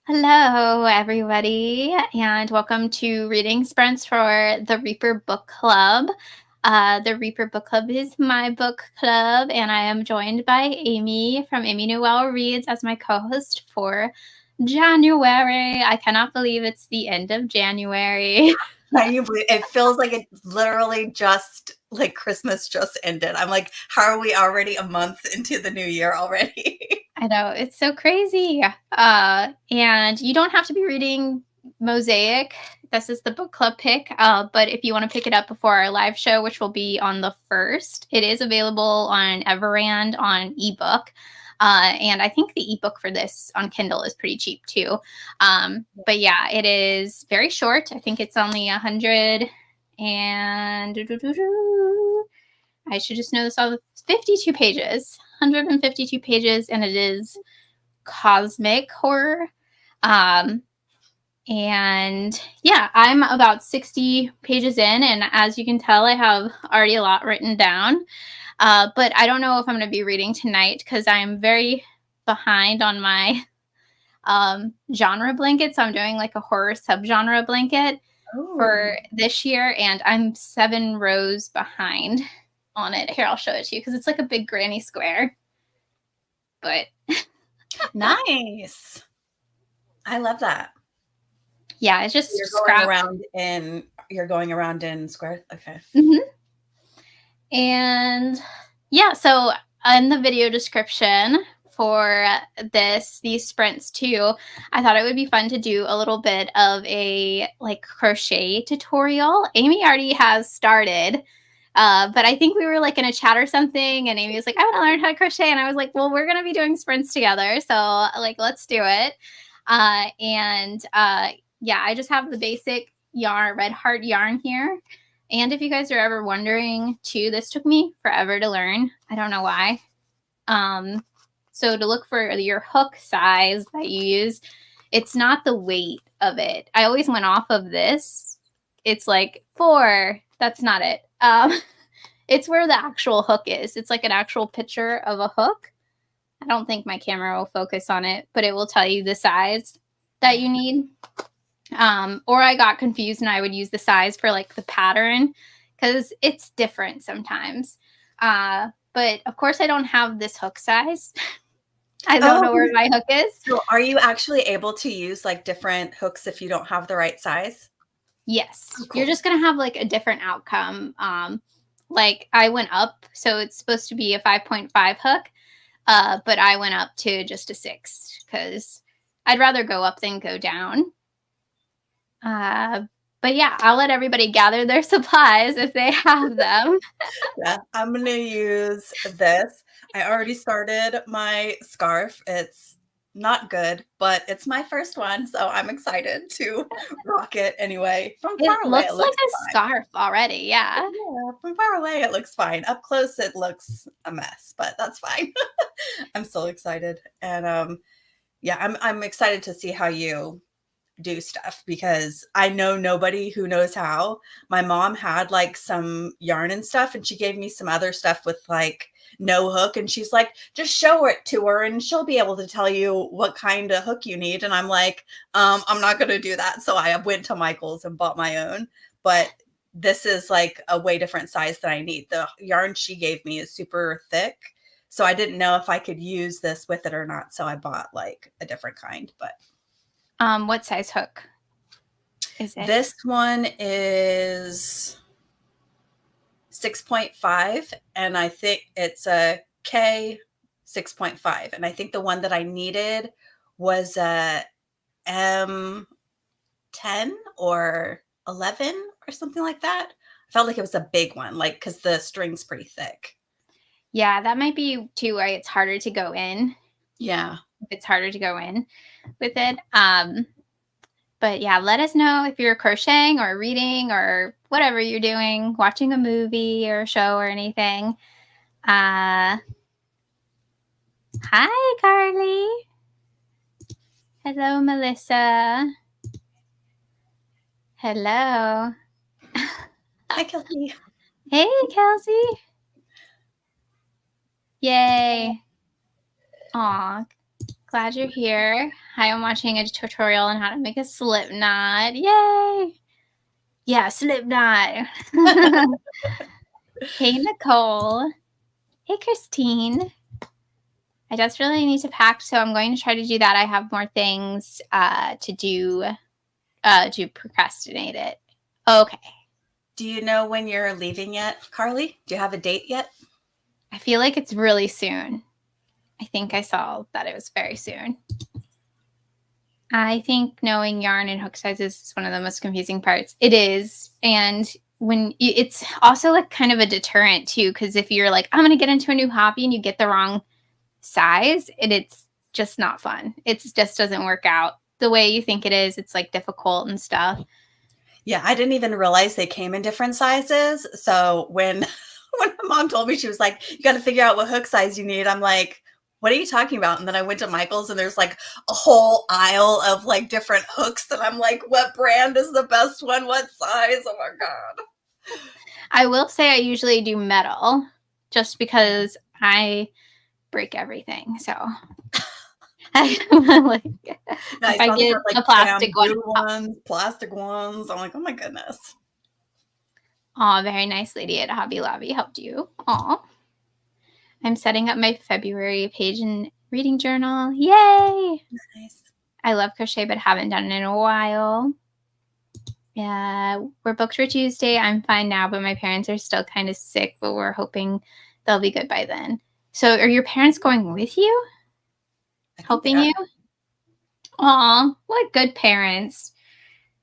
Hello, everybody, and welcome to Reading Sprints for the Reaper Book Club. The Reaper Book Club is my book club, and I am joined by Amy from Amy Newell Reads as my co-host for January. I cannot believe it's the end of January. Can you believe it feels like it literally just like Christmas just ended. I'm like, how are we already a month into the new year already? I know, it's so crazy. And you don't have to be reading Mosaic. This is the book club pick. But if you want to pick it up before our live show, which will be on the 1st, it is available on Everand on ebook. And I think the ebook for this on Kindle is pretty cheap too. But yeah, it is very short. I think it's only 100 and I should just know this all. 52 pages, 152 pages, and it is cosmic horror. And yeah, I'm about 60 pages in, and as you can tell, I have already a lot written down. But I don't know if I'm going to be reading tonight because I'm very behind on my genre blanket. So I'm doing like a horror subgenre blanket for this year, and I'm 7 rows behind on it. Here, I'll show it to you because it's like a big granny square. But Nice. I love that. Yeah, it's just you're going around in squares. Okay. Mm-hmm. And yeah, so in the video description for these sprints too, I thought it would be fun to do a little bit of a like crochet tutorial. Amy already has started, but I think we were like in a chat or something, and Amy was like, I want to learn how to crochet, and I was like, well, we're gonna be doing sprints together, so like let's do it. Yeah, I just have the basic yarn, red heart yarn here. And if you guys are ever wondering too, this took me forever to learn. I don't know why. So to look for your hook size that you use, it's not the weight of it. I always went off of this. It's like 4. That's not it. It's where the actual hook is. It's like an actual picture of a hook. I don't think my camera will focus on it, but it will tell you the size that you need. Or I got confused and I would use the size for like the pattern because it's different sometimes. But of course I don't have this hook size. I don't know where my hook is. So are you actually able to use like different hooks if you don't have the right size? Yes. Oh, cool. You're just going to have like a different outcome. Like I went up, so it's supposed to be a 5.5 hook. But I went up to just a 6 because I'd rather go up than go down. But yeah, I'll let everybody gather their supplies if they have them. Yeah, I'm going to use this. I already started my scarf. It's not good, but it's my first one, so I'm excited to rock it anyway. From far away, it looks like a scarf already, yeah. Yeah, from far away, it looks fine. Up close, it looks a mess, but that's fine. I'm so excited. And yeah, I'm excited to see how you do stuff because I know nobody who knows how. My mom had like some yarn and stuff, and she gave me some other stuff with like no hook, and she's like, just show it to her and she'll be able to tell you what kind of hook you need. And I'm like, I'm not gonna do that. So I went to Michael's and bought my own, but this is like a way different size than I need. The yarn she gave me is super thick, so I didn't know if I could use this with it or not, so I bought like a different kind. But what size hook is it? This one is 6.5, and I think it's a K 6.5. And I think the one that I needed was a M10 or 11 or something like that. I felt like it was a big one, like because the string's pretty thick. Yeah, that might be too why it's harder to go in. Yeah. It's harder to go in with it. But yeah, let us know if you're crocheting or reading or whatever you're doing, watching a movie or a show or anything. Hi, Carly. Hello, Melissa. Hello. Hi, Kelsey. Hey, Kelsey. Yay. Aw, Glad you're here. Hi, I'm watching a tutorial on how to make a slip knot. Yay! Yeah, slip knot. Hey, Nicole. Hey, Christine. I just really need to pack, so I'm going to try to do that. I have more things to do to procrastinate it. Okay. Do you know when you're leaving yet, Carly? Do you have a date yet? I feel like it's really soon. I think I saw that it was very soon. I think knowing yarn and hook sizes is one of the most confusing parts. It is. And it's also like kind of a deterrent too, because if you're like, I'm going to get into a new hobby and you get the wrong size, it's just not fun. It just doesn't work out the way you think it is. It's like difficult and stuff. Yeah, I didn't even realize they came in different sizes. So when my mom told me, she was like, you got to figure out what hook size you need. I'm like, what are you talking about? And then I went to Michael's and there's like a whole aisle of like different hooks. And I'm like, what brand is the best one? What size? Oh my God. I will say I usually do metal just because I break everything. So like, Now, if I I saw they get have like a plastic one. bamboo ones, plastic ones. I'm like, oh my goodness. Oh, very nice lady at Hobby Lobby helped you. Aw. I'm setting up my February page and reading journal. Yay! Nice. I love crochet, but haven't done it in a while. Yeah, we're booked for Tuesday. I'm fine now, but my parents are still kind of sick, but we're hoping they'll be good by then. So are your parents going with you? Helping you? Aw, what good parents.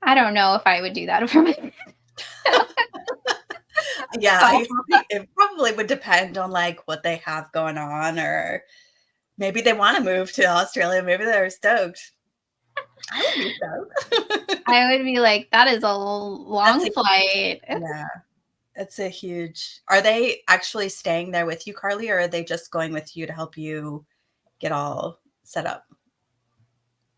I don't know if I would do that for my Yeah, it probably would depend on like what they have going on, or maybe they want to move to Australia. Maybe they're stoked. I would be stoked. I would be like, that is a long flight. Yeah, it's a huge. Are they actually staying there with you, Carly, or are they just going with you to help you get all set up?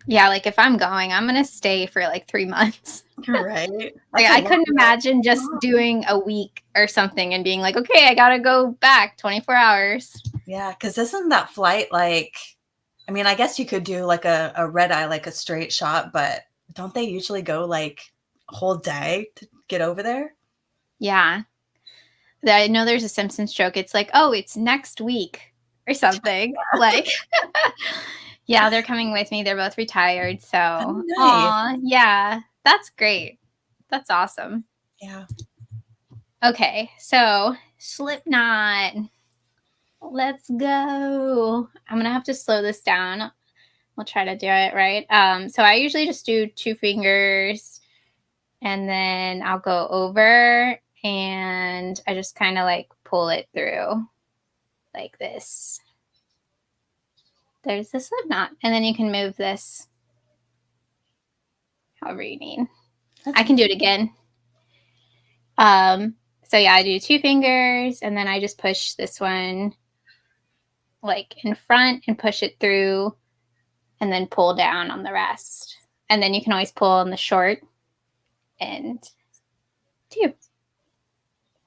Yeah, like if I'm going, I'm gonna stay for like 3 months. Right. Like I couldn't imagine just doing a week or something and being like, okay, I gotta go back 24 hours. Yeah, because isn't that flight like? I mean, I guess you could do like a red eye, like a straight shot, but don't they usually go like a whole day to get over there? Yeah. I know there's a Simpsons joke. It's like, oh, it's next week or something. Like, yeah, they're coming with me. They're both retired. So, Oh, nice. aw, yeah, that's great. That's awesome. Yeah. Okay, so slip knot. Let's go. I'm going to have to slow this down. We'll try to do it right. So I usually just do 2 fingers and then I'll go over and I just kind of like pull it through like this. There's the slip knot. And then you can move this however you need. I can do it again. So yeah, I do 2 fingers and then I just push this one like in front and push it through and then pull down on the rest. And then you can always pull on the short end too.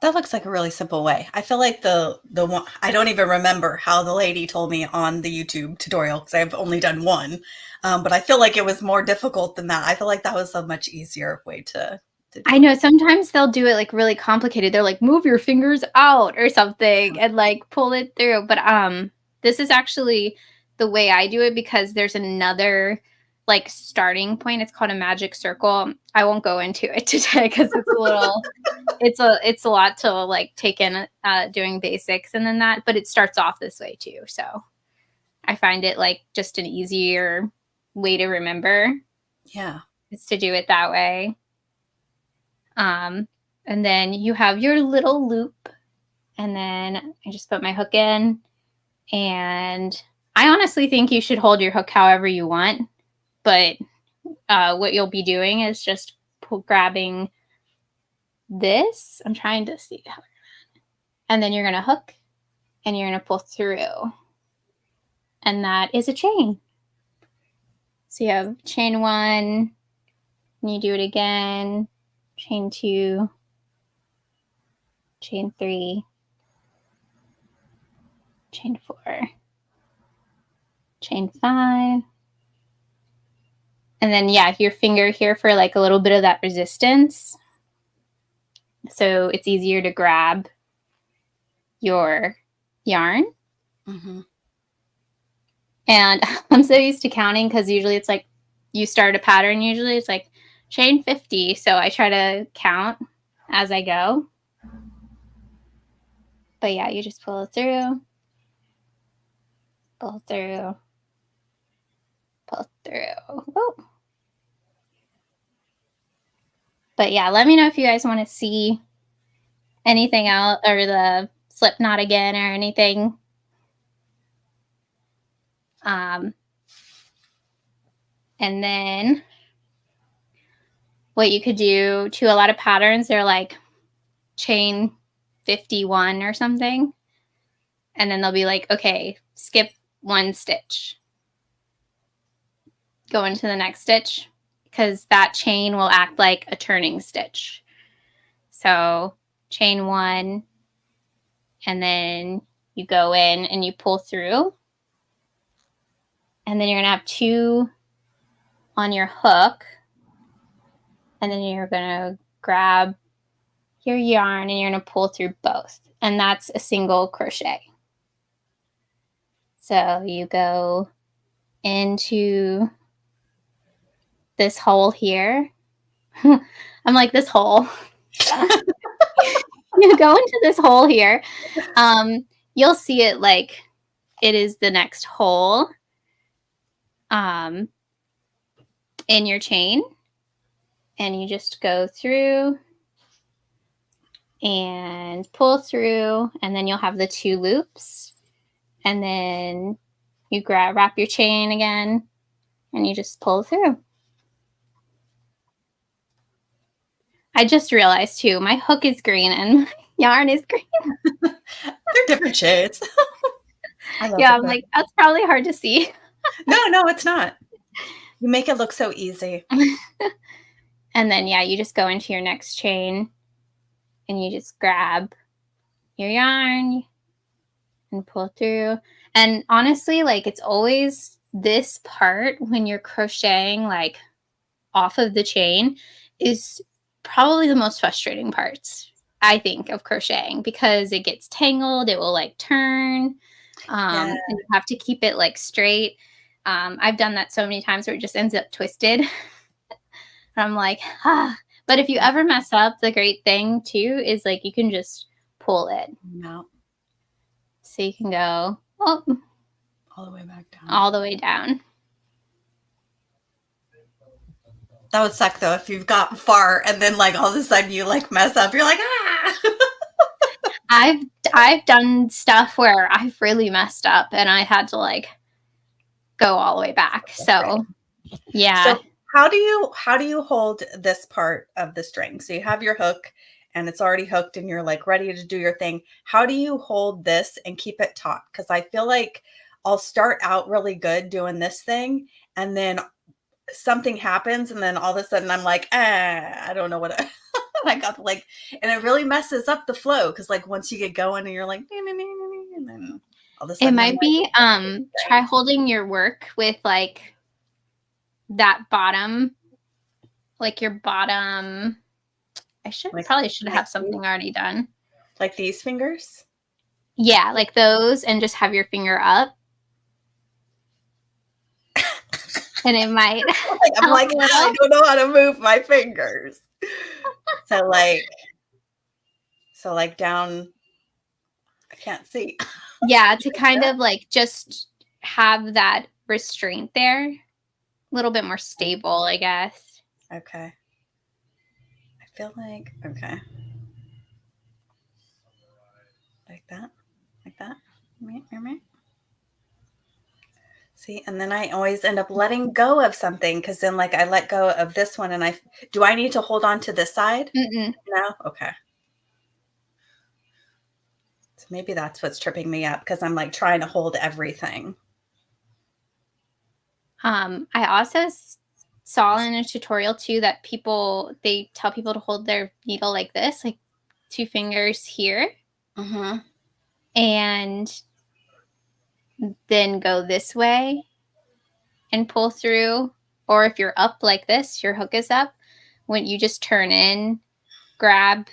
That looks like a really simple way. I feel like the one, I don't even remember how the lady told me on the YouTube tutorial because I've only done one, but I feel like it was more difficult than that. I feel like that was a much easier way to do I know sometimes they'll do it like really complicated. They're like, move your fingers out or something and like pull it through. But this is actually the way I do it because there's another like starting point. It's called a magic circle. I won't go into it today because it's a little it's a lot to like take in doing basics and then that, but it starts off this way too. So I find it like just an easier way to remember. Yeah. Is to do it that way. And then you have your little loop and then I just put my hook in and I honestly think you should hold your hook however you want, but what you'll be doing is just grabbing this. I'm trying to see how, and then you're going to hook and you're going to pull through and that is a chain. So you have chain 1 and you do it again, chain 2, chain 3, chain 4, chain 5. And then, yeah, your finger here for like a little bit of that resistance. So it's easier to grab your yarn. Mm-hmm. And I'm so used to counting because usually it's like you start a pattern, usually it's like chain 50. So I try to count as I go. But yeah, you just pull through, pull through, pull through. Oh. But yeah, let me know if you guys want to see anything else or the slip knot again or anything. And then what you could do to a lot of patterns, they're like chain 51 or something. And then they'll be like, okay, skip 1 stitch. Go into the next stitch because that chain will act like a turning stitch. So chain 1, and then you go in and you pull through. And then you're going to have 2 on your hook. And then you're going to grab your yarn and you're going to pull through both. And that's a single crochet. So you go into this hole here. I'm like, this hole. You go into this hole here. You'll see it like it is the next hole in your chain. And you just go through and pull through, and then you'll have the 2 loops. And then you wrap your chain again, and you just pull through. I just realized too, my hook is green and my yarn is green. They're different shades. I love Yeah, I'm like, that's probably hard to see. No, it's not. You make it look so easy. And then, yeah, you just go into your next chain and you just grab your yarn and pull through. And honestly, like, it's always this part when you're crocheting like off of the chain is probably the most frustrating parts, I think, of crocheting because it gets tangled. It will like turn. And you have to keep it like straight. I've done that so many times where it just ends up twisted. And I'm like, ah. But if you ever mess up, the great thing too is like you can just pull it. No. So you can go all the way back down. All the way down. That would suck though if you've got far and then like all of a sudden you like mess up. You're like, ah. I've done stuff where I've really messed up and I had to like go all the way back. So yeah. So how do you hold this part of the string? So you have your hook and it's already hooked and you're like ready to do your thing. How do you hold this and keep it taut? Because I feel like I'll start out really good doing this thing and then something happens and then all of a sudden I'm like, I don't know what I got like, and it really messes up the flow because like once you get going and you're like, and then all of a sudden it might be try holding your work with like that bottom, like your bottom. I probably should have something already done. Like these fingers? Yeah, like those, and just have your finger up. And it might. I'm like, I don't know how to move my fingers. So like down, I can't see. Yeah, to kind of like just have that restraint there. A little bit more stable, I guess. Okay. I feel like, okay. Like that. See, and then I always end up letting go of something because then like I let go of this one and do I need to hold on to this side? Mm-mm. No? Okay. So maybe that's what's tripping me up because I'm like trying to hold everything. I also saw in a tutorial too that they tell people to hold their needle like this, like 2 fingers here. Mm-hmm. And then go this way and pull through. Or if you're up like this, your hook is up, when you just turn in, grab,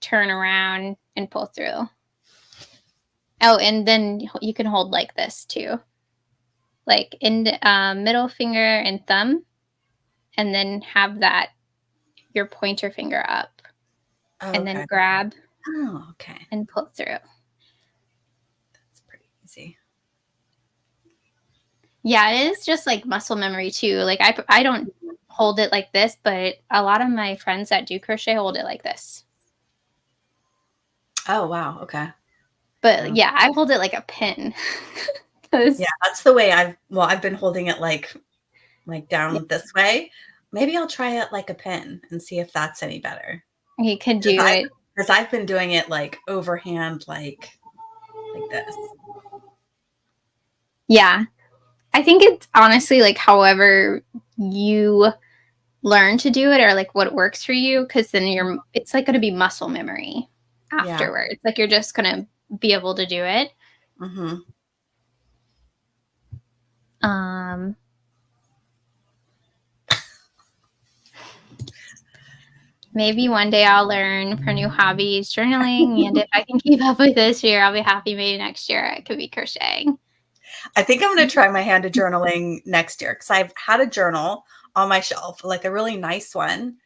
turn around, and pull through. Oh, and then you can hold like this too. Like in middle finger and thumb, and then have that, your pointer finger up, Oh, and okay. then grab Oh, okay. and pull through. That's pretty easy. Yeah, it is just like muscle memory too. Like I don't hold it like this, but a lot of my friends that do crochet hold it like this. Oh, wow. Okay. But yeah, I hold it like a pin. Yeah, that's the way I've been holding it like down this way. Maybe I'll try it like a pin and see if that's any better. You can do it. Because I've been doing it like overhand, like this. Yeah. I think it's honestly like however you learn to do it or like what works for you, because then it's like going to be muscle memory afterwards. Like you're just going to be able to do it. Mm-hmm. Maybe one day I'll learn for new hobbies, journaling, and if I can keep up with this year, I'll be happy. Maybe next year it could be crocheting. I think I'm going to try my hand at journaling next year because I've had a journal on my shelf, like a really nice one.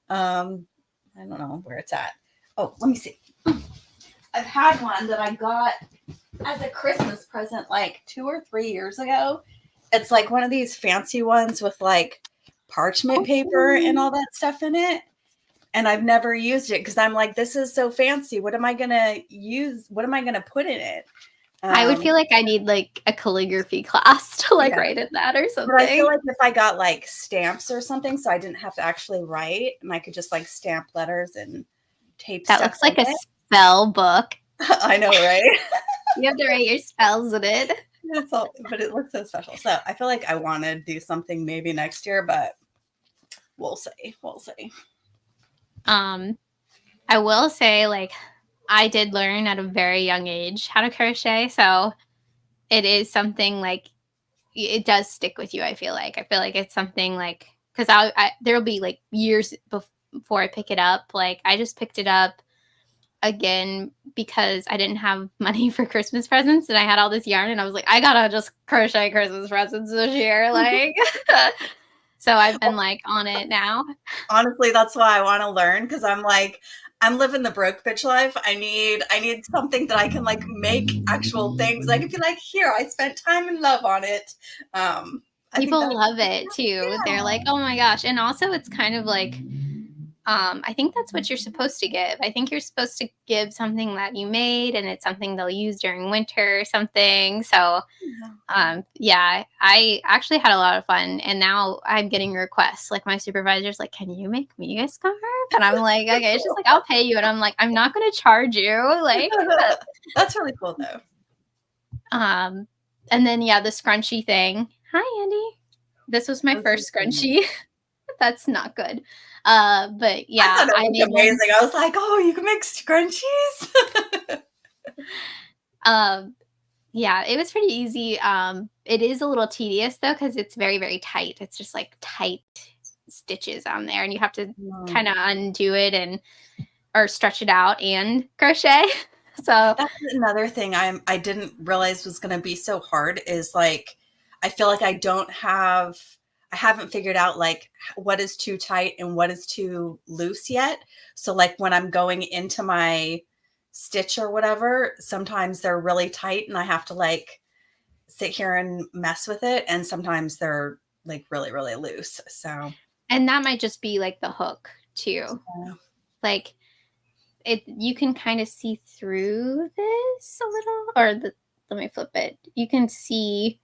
I don't know where it's at. Oh, let me see. I've had one that I got as a Christmas present like 2 or 3 years ago. It's like one of these fancy ones with like parchment paper and all that stuff in it. And I've never used it because I'm like, this is so fancy. What am I going to use? What am I going to put in it? I would feel like I need like a calligraphy class to like write in that or something. But I feel like if I got like stamps or something, so I didn't have to actually write and I could just like stamp letters and tape that stuff. Looks like a spell book. I know, right? You have to write your spells in it. But it looks so special. So I feel like I want to do something maybe next year, but we'll see. We'll see. I will say, like, I did learn at a very young age how to crochet, so it is something like it does stick with you. I feel like it's something like, because there'll be like years before I pick it up. Like I just picked it up again because I didn't have money for Christmas presents and I had all this yarn and I was like, I gotta just crochet Christmas presents this year. Like, so I've been like on it now. Honestly, that's why I want to learn because I'm like, I'm living the broke bitch life. I need something that I can like make actual things. I can be like, here, I spent time and love on it. People love it too. Yeah. They're like, oh my gosh. And also it's kind of like, I think that's what you're supposed to give. I think you're supposed to give something that you made and it's something they'll use during winter or something. So yeah, I actually had a lot of fun and now I'm getting requests. Like my supervisor's like, can you make me a scarf? And I'm like, okay, it's just like, I'll pay you. And I'm like, I'm not going to charge you. Like, that's really cool though. And then, yeah, the scrunchie thing. Hi, Andy. This was my first scrunchie. That's not good. But yeah, I thought it was amazing. I was like, oh, you can make scrunchies. Yeah, it was pretty easy. It is a little tedious though, because it's very, very tight. It's just like tight stitches on there, and you have to kind of undo it or stretch it out and crochet. So that's another thing I didn't realize was going to be so hard is like, I feel like I haven't figured out like what is too tight and what is too loose yet. So like when I'm going into my stitch or whatever, sometimes they're really tight and I have to like sit here and mess with it. And sometimes they're like really, really loose. So, and that might just be like the hook too. Yeah. Like you can kind of see through this a little, or let me flip it. You can see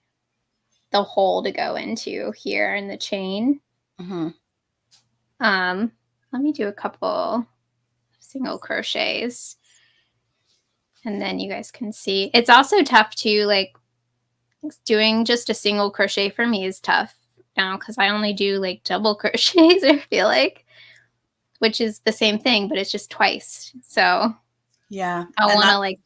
the hole to go into here in the chain. Mm-hmm. Let me do a couple single crochets and then you guys can see. It's also tough too, like doing just a single crochet for me is tough now because I only do like double crochets, I feel like, which is the same thing, but it's just twice. So yeah, I want to like,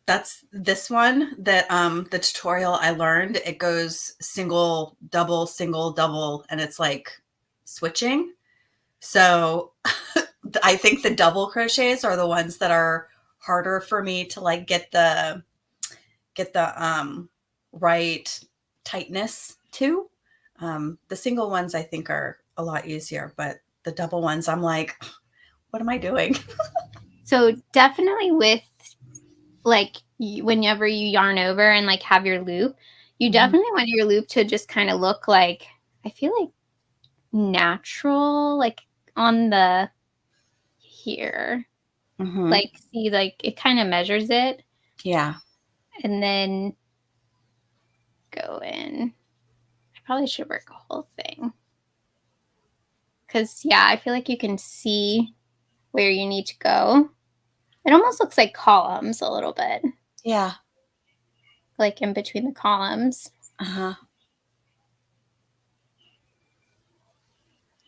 That's this one that the tutorial I learned, it goes single, double, and it's like switching. So I think the double crochets are the ones that are harder for me to like get the right tightness to. The single ones I think are a lot easier, but the double ones I'm like, what am I doing? So definitely with like whenever you yarn over and like have your loop, you definitely want your loop to just kind of look like, I feel like natural, like on the here. Mm-hmm. Like see, like it kind of measures it. Yeah. And then go in. I probably should work a whole thing. Because yeah, I feel like you can see where you need to go. It almost looks like columns a little bit. Yeah. Like in between the columns. Uh-huh.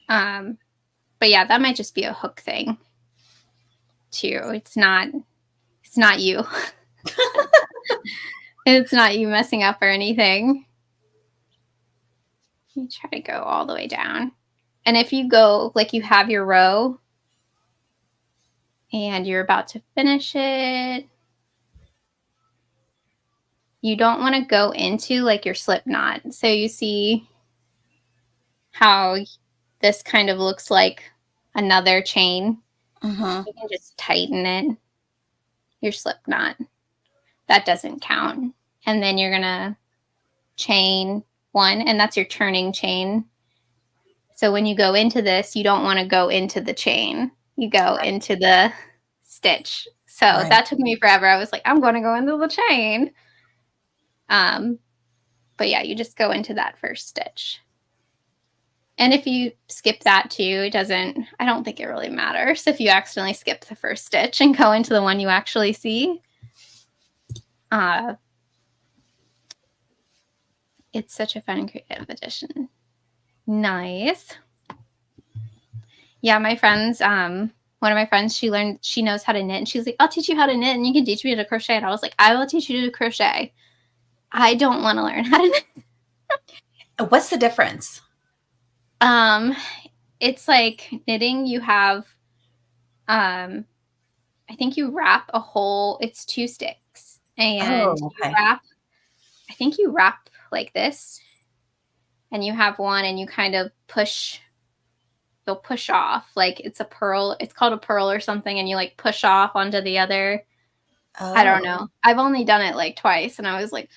But yeah, that might just be a hook thing too. It's not you. It's not you messing up or anything. You try to go all the way down. And if you go, like you have your row and you're about to finish it, you don't want to go into like your slip knot. So you see how this kind of looks like another chain. Uh-huh. You can just tighten it, your slip knot. That doesn't count. And then you're going to chain one, and that's your turning chain. So when you go into this, you don't want to go into the chain. You go into the stitch. So that took me forever. I was like, I'm going to go into the chain. But yeah, you just go into that first stitch. And if you skip that too, I don't think it really matters if you accidentally skip the first stitch and go into the one you actually see. It's such a fun and creative addition. Nice. Yeah, my friends, one of my friends, she knows how to knit, and she's like, I'll teach you how to knit and you can teach me to crochet. And I was like, I will teach you to crochet. I don't want to learn how to knit. What's the difference? It's like knitting, you have, I think you wrap a whole, it's 2 sticks. And you wrap like this, and you have one and you kind of they'll push off like it's a purl. It's called a purl or something, and you like push off onto the other. Oh. I don't know. I've only done it like twice, and I was like,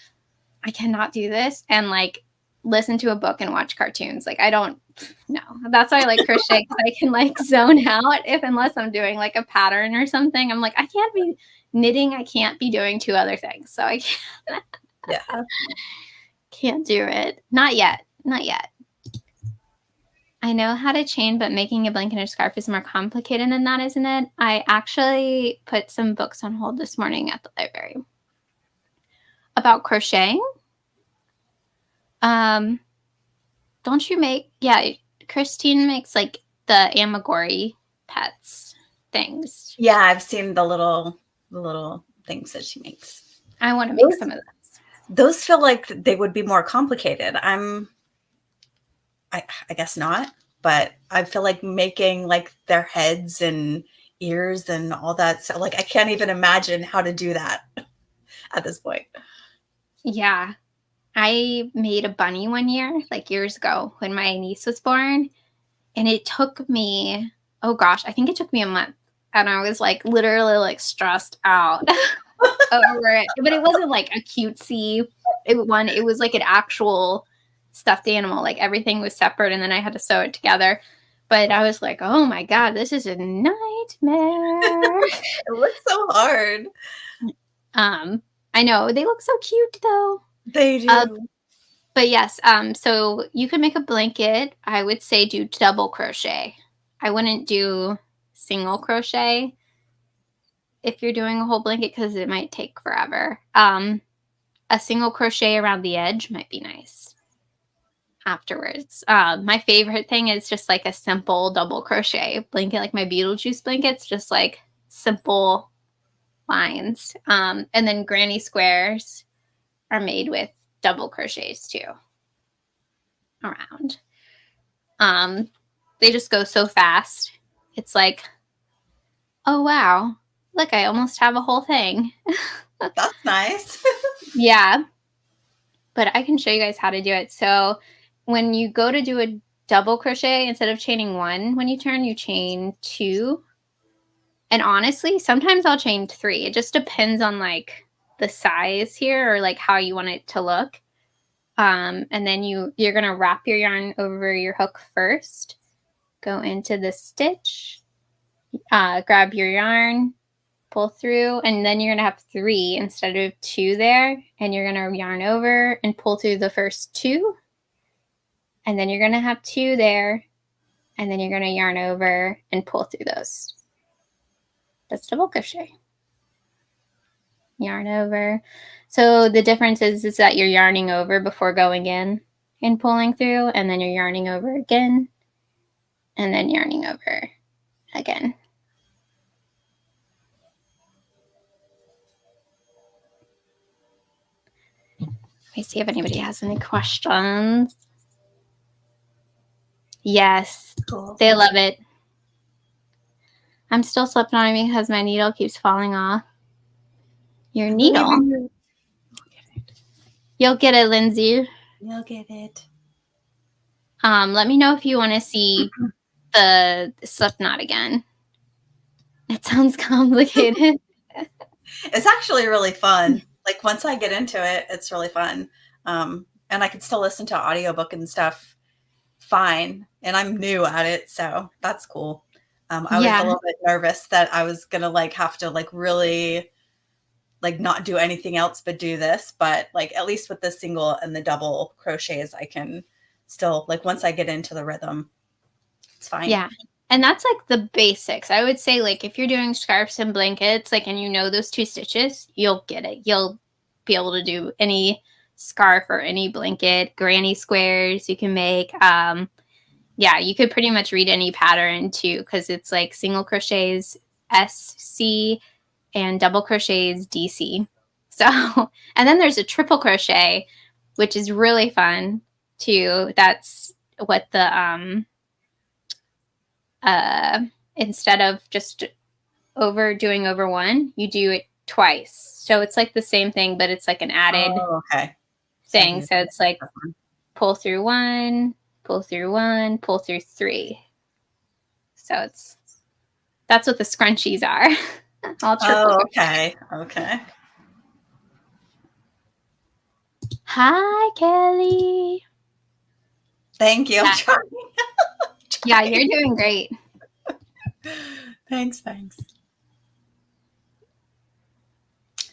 I cannot do this and like listen to a book and watch cartoons. Like I don't know. That's why I like crochet, because I can like zone out unless I'm doing like a pattern or something. I'm like, I can't be knitting. I can't be doing 2 other things. So I can't. Yeah. Can't do it. Not yet. Not yet. I know how to chain, but making a blanket or scarf is more complicated than that, isn't it? I actually put some books on hold this morning at the library about crocheting. Don't you make, Christine makes like the Amagori pets things. Yeah, I've seen the little things that she makes. I want to make some of those. Those feel like they would be more complicated. I guess not, but I feel like making like their heads and ears and all that. So like, I can't even imagine how to do that at this point. Yeah. I made a bunny one year, like years ago when my niece was born. And it took me, oh gosh, I think it took me a month. And I was like literally like stressed out over it. But it wasn't like a cutesy one. It was like an actual stuffed animal. Like everything was separate, and then I had to sew it together. But I was like, oh my God, this is a nightmare. It looks so hard. I know. They look so cute though. They do. But yes, so you can make a blanket. I would say do double crochet. I wouldn't do single crochet if you're doing a whole blanket, because it might take forever. A single crochet around the edge might be nice afterwards. My favorite thing is just like a simple double crochet blanket, like my Beetlejuice blankets, just like simple lines. And then granny squares are made with double crochets too around. They just go so fast. It's like, oh wow, look, I almost have a whole thing. That's nice. Yeah, but I can show you guys how to do it. So when you go to do a double crochet, instead of chaining 1 when you turn, you chain 2. And honestly, sometimes I'll chain 3. It just depends on like the size here or like how you want it to look. And then you're going to wrap your yarn over your hook first. Go into the stitch, grab your yarn, pull through, and then you're going to have 3 instead of 2 there. And you're going to yarn over and pull through the first 2. And then you're going to have 2 there. And then you're going to yarn over and pull through those. That's double crochet. Yarn over. So the difference is that you're yarning over before going in and pulling through, and then you're yarning over again, and then yarning over again. Let me see if anybody has any questions. Yes, cool. They love it. I'm still slipping on it because my needle keeps falling off. Your needle? You'll get it, Lindsay. You'll get it. Let me know if you want to see the slip knot again. It sounds complicated. It's actually really fun. Like once I get into it, it's really fun. And I can still listen to audiobook and stuff fine. And I'm new at it, so that's cool. I was a little bit nervous that I was gonna like have to like really like not do anything else but do this. But like at least with the single and the double crochets, I can still like once I get into the rhythm, it's fine. Yeah. And that's like the basics. I would say like if you're doing scarves and blankets, like, and you know those 2 stitches, you'll get it. You'll be able to do any scarf or any blanket, granny squares you can make. Yeah, you could pretty much read any pattern too, because it's like single crochets SC and double crochets DC. So, and then there's a triple crochet, which is really fun too. That's what the instead of just doing over 1, you do it twice. So it's like the same thing, but it's like an added thing. So it's like pull through 1, pull through 1, pull through 3. So that's what the scrunchies are. All triple. Okay. Hi, Kelly. Thank you. I'm trying. Yeah, you're doing great. Thanks.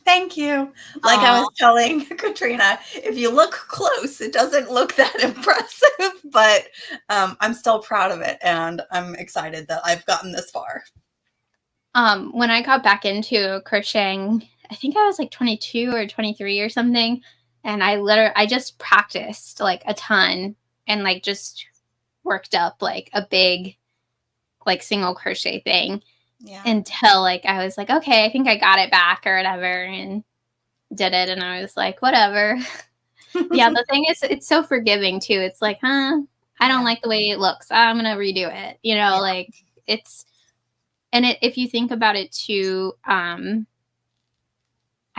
Thank you. Like I was telling Katrina, if you look close, it doesn't look that impressive, but I'm still proud of it, and I'm excited that I've gotten this far. When I got back into crocheting, I think I was like 22 or 23 or something, and I just practiced like a ton and like just worked up like a big like single crochet thing until like I was like, okay, I think I got it back or whatever, and did it, and I was like, whatever. Yeah, the thing is, it's so forgiving too. It's like, I don't like the way it looks, I'm gonna redo it, like it's, and if you think about it too, I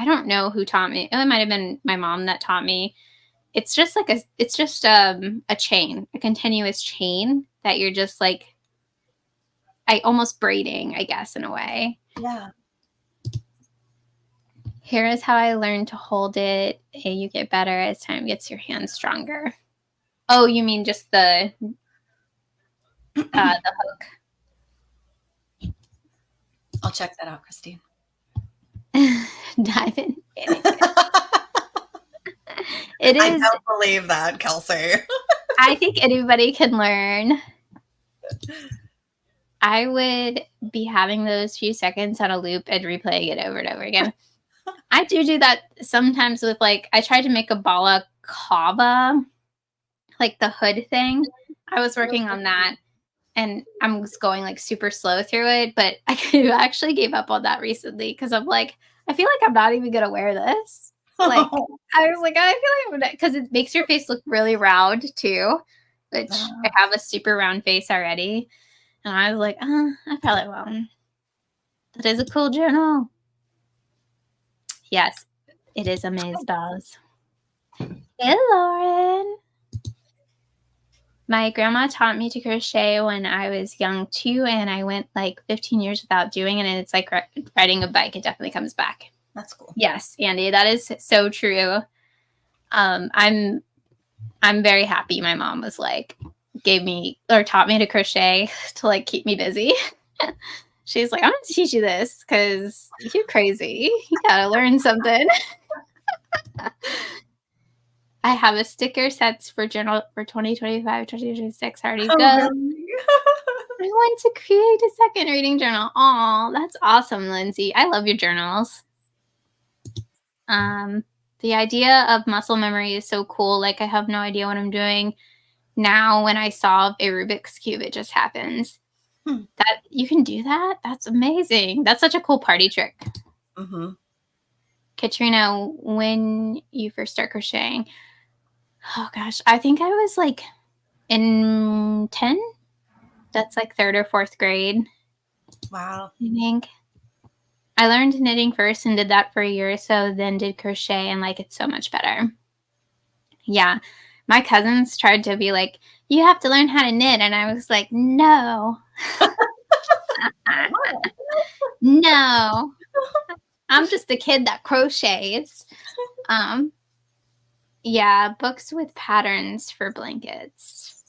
don't know who taught me. It might have been my mom that taught me. It's just like a chain, a continuous chain that you're just like, almost braiding, I guess, in a way. Yeah. Here is how I learned to hold it. You get better as time gets your hands stronger. Oh, you mean just the hook? I'll check that out, Christine. Dive in. It is. I don't believe that, Kelsey. I think anybody can learn. I would be having those few seconds on a loop and replaying it over and over again. I do that sometimes with like, I tried to make a balaclava, like the hood thing. I was working on that. and I'm just going like super slow through it. But I actually gave up on that recently because I'm like, I feel like I'm not even gonna wear this. Like I was like, I feel like because it makes your face look really round too, which I have a super round face already. And I was like, I probably won't. That is a cool journal. Yes, it is a Maze Dolls. Hey, Lauren. My grandma taught me to crochet when I was young too, and I went like 15 years without doing it, and it's like riding a bike. It definitely comes back. That's cool. Yes, Andy, that is so true. I'm very happy my mom was like, gave me or taught me to crochet to like keep me busy. She's like, I'm going to teach you this because you're crazy. You got to learn something. I have a sticker sets for journal for 2025, 2026 already go. Really? I want to create a second reading journal. Oh, that's awesome, Lindsay. I love your journals. The idea of muscle memory is so cool. Like I have no idea what I'm doing. Now when I solve a Rubik's Cube, it just happens. That you can do that? That's amazing. That's such a cool party trick. Mm-hmm. Katrina, when you first start crocheting, oh gosh, I think I was like in 10. That's like 3rd or 4th grade. Wow. I think. I learned knitting first and did that for a year or so, then did crochet and like it so much better. Yeah. My cousins tried to be like, you have to learn how to knit. And I was like, no. No. I'm just a kid that crochets. Yeah, books with patterns for blankets.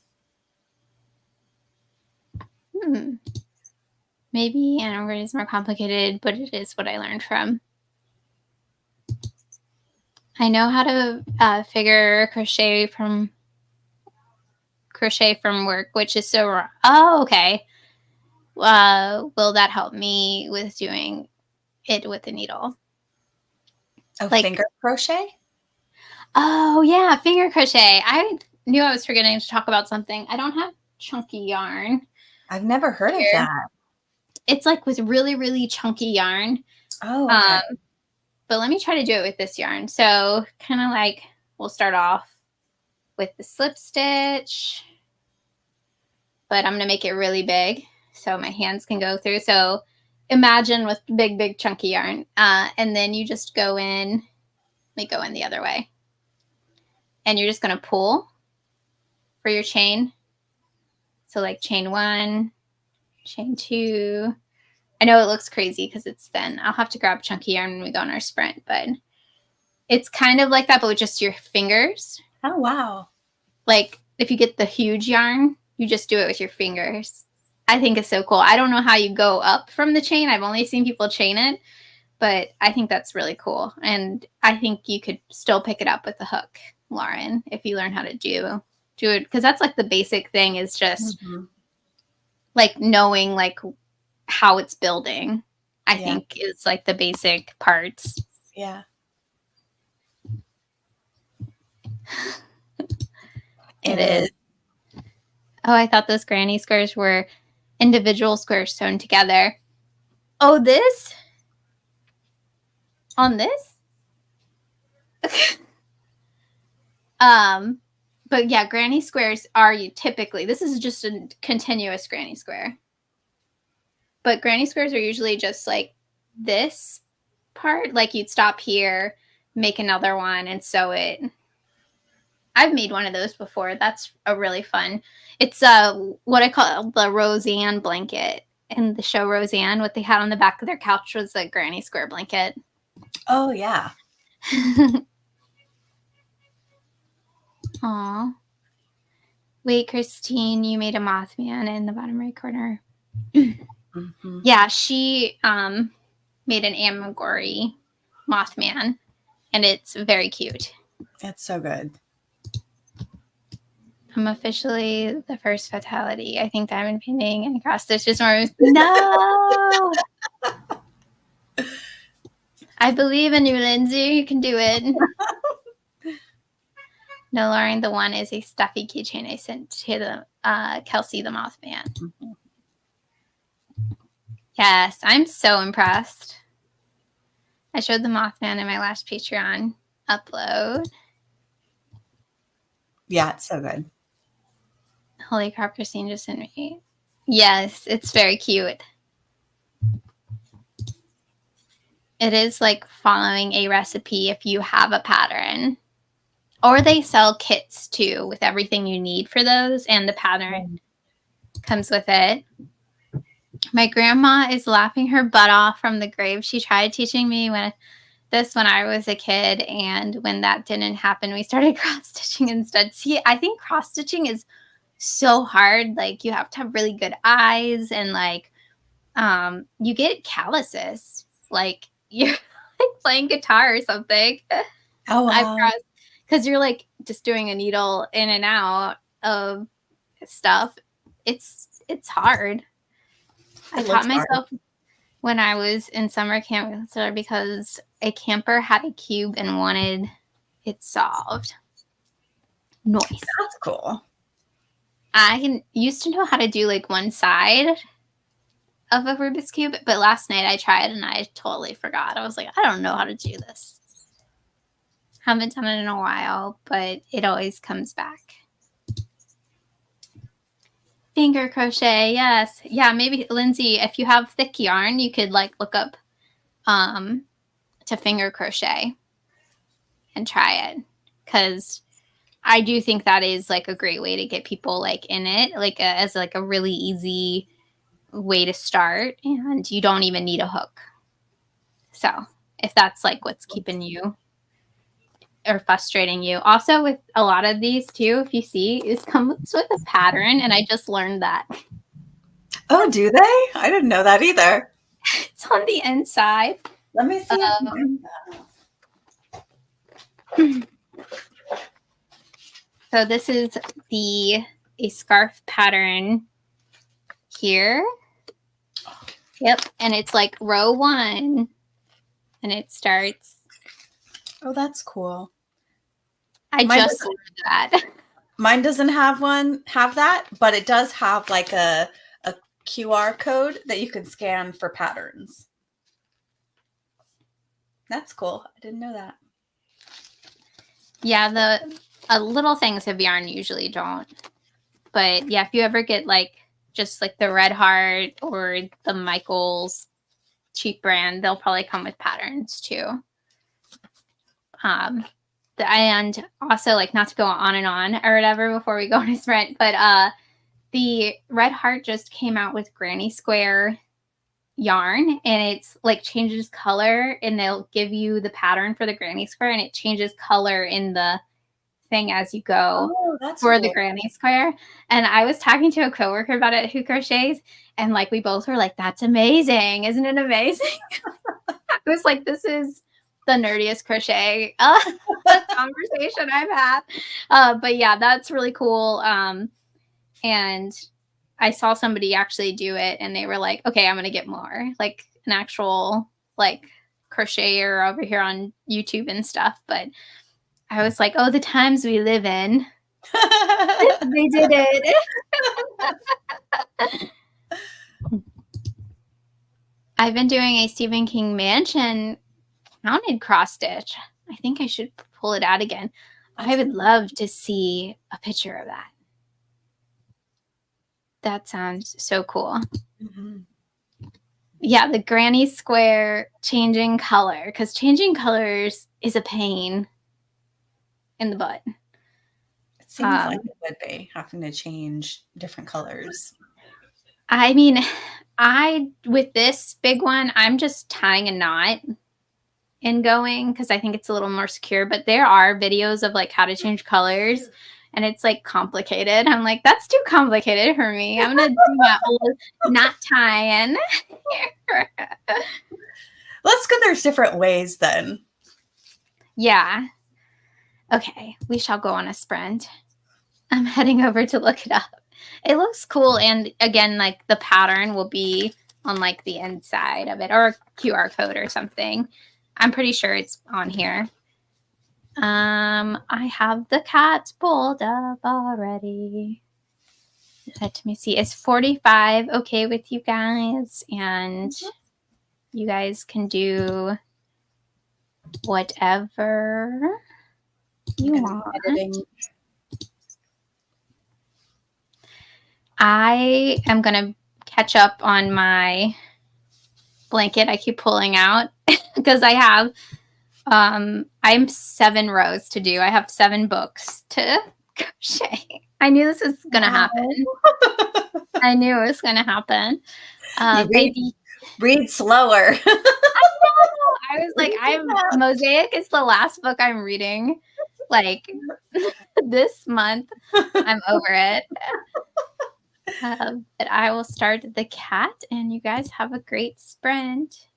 Maybe anagram is more complicated, but it is what I learned from. I know how to figure crochet from work, which is so wrong. Oh, okay. Will that help me with doing it with a needle? Oh, like, finger crochet? Oh, yeah, finger crochet. I knew I was forgetting to talk about something. I don't have chunky yarn. I've never heard of that. It's like with really, really chunky yarn. Oh, okay. But let me try to do it with this yarn. So kind of like we'll start off with the slip stitch, but I'm going to make it really big so my hands can go through. So imagine with big, big chunky yarn. And then you just go in, let me go in the other way. And you're just going to pull for your chain. So like chain 1, chain 2. I know it looks crazy because it's thin. I'll have to grab chunky yarn when we go on our sprint, but it's kind of like that, but with just your fingers. Oh, wow. Like if you get the huge yarn, you just do it with your fingers. I think it's so cool. I don't know how you go up from the chain. I've only seen people chain it, but I think that's really cool. And I think you could still pick it up with the hook, Lauren, if you learn how to do it. Because that's like the basic thing is just like knowing like how it's building, I think is like the basic parts. Yeah. It is. Oh, I thought those granny squares were individual squares sewn together. Oh, this? On this? But yeah, granny squares are typically, this is just a continuous granny square. But granny squares are usually just like this part, like you'd stop here, make another one, and sew it. I've made one of those before. That's a really fun. It's what I call the Roseanne blanket. In the show Roseanne, what they had on the back of their couch was a granny square blanket. Oh, yeah. Aw. Wait, Christine, you made a Mothman in the bottom right corner. Yeah, she made an Amagori Mothman, and it's very cute. That's so good. I'm officially the first fatality. I think diamond painting and cross stitches more. No! I believe in you, Lindsay. You can do it. No, Lauren, the one is a stuffy keychain I sent to the Kelsey the Mothman. Mm-hmm. Yes, I'm so impressed. I showed the Mothman in my last Patreon upload. Yeah, it's so good. Holy crap, Christine just sent me. Yes, it's very cute. It is like following a recipe if you have a pattern. Or they sell kits too with everything you need for those, and the pattern comes with it. My grandma is laughing her butt off from the grave. She tried teaching me when I was a kid, and when that didn't happen, we started cross-stitching instead. See, I think cross-stitching is so hard. Like, you have to have really good eyes, and like you get calluses. Like, you're like playing guitar or something. Oh, wow. Because you're like just doing a needle in and out of stuff. It's hard. I taught myself when I was in summer camp because a camper had a cube and wanted it solved. Nice. That's cool. I used to know how to do like one side of a Rubik's Cube, but last night I tried and I totally forgot. I was like, I don't know how to do this. Haven't done it in a while, but it always comes back. Finger crochet, yes. Yeah, maybe, Lindsay, if you have thick yarn, you could like look up to finger crochet and try it, because I do think that is like a great way to get people like in it, like as like a really easy way to start, and you don't even need a hook. So if that's like what's keeping you or frustrating you. Also, with a lot of these too, if you see, it comes with a pattern, and I just learned that. Oh, do they? I didn't know that either. It's on the inside. Let me see. So this is a scarf pattern here. Yep, and it's like row 1, and it starts. Oh, that's cool. I just learned that. Mine doesn't have that, but it does have like a QR code that you can scan for patterns. That's cool. I didn't know that. Yeah, the little things of yarn usually don't. But yeah, if you ever get like just like the Red Heart or the Michaels cheap brand, they'll probably come with patterns too. And also, like, not to go on and on or whatever before we go on a sprint, but the Red Heart just came out with Granny Square yarn, and it's like changes color, and they'll give you the pattern for the Granny Square, and it changes color in the thing as you go for the Granny Square. And I was talking to a coworker about it who crochets, and like we both were like, that's amazing, isn't it amazing? I was like, this is the nerdiest crochet conversation I've had. But yeah, that's really cool. And I saw somebody actually do it, and they were like, okay, I'm going to get more, like an actual like crocheter over here on YouTube and stuff. But I was like, oh, the times we live in. They did it. I've been doing a Stephen King Mansion mounted cross stitch. I think I should pull it out again. I would love to see a picture of that. That sounds so cool. Mm-hmm. Yeah, the Granny Square changing color, because changing colors is a pain in the butt. It seems like it would be having to change different colors. I mean, with this big one, I'm just tying a knot and going because I think it's a little more secure. But there are videos of like how to change colors, and it's like complicated. I'm like, that's too complicated for me. I'm gonna do my old knot tying. Let's go. There's different ways then. Yeah. Okay, we shall go on a sprint. I'm heading over to look it up. It looks cool, and again, like the pattern will be on like the inside of it, or a QR code or something. I'm pretty sure it's on here. I have the cats pulled up already. Let me see. Is 45 okay with you guys? And you guys can do whatever you want. Editing. I am going to catch up on my blanket I keep pulling out because I have I'm 7 rows to do. I have 7 books to crochet. I knew this was gonna happen. I knew it was gonna happen. Read slower. I was like, Mosaic is the last book I'm reading. Like this month, I'm over it. But I will start the cat, and you guys have a great sprint.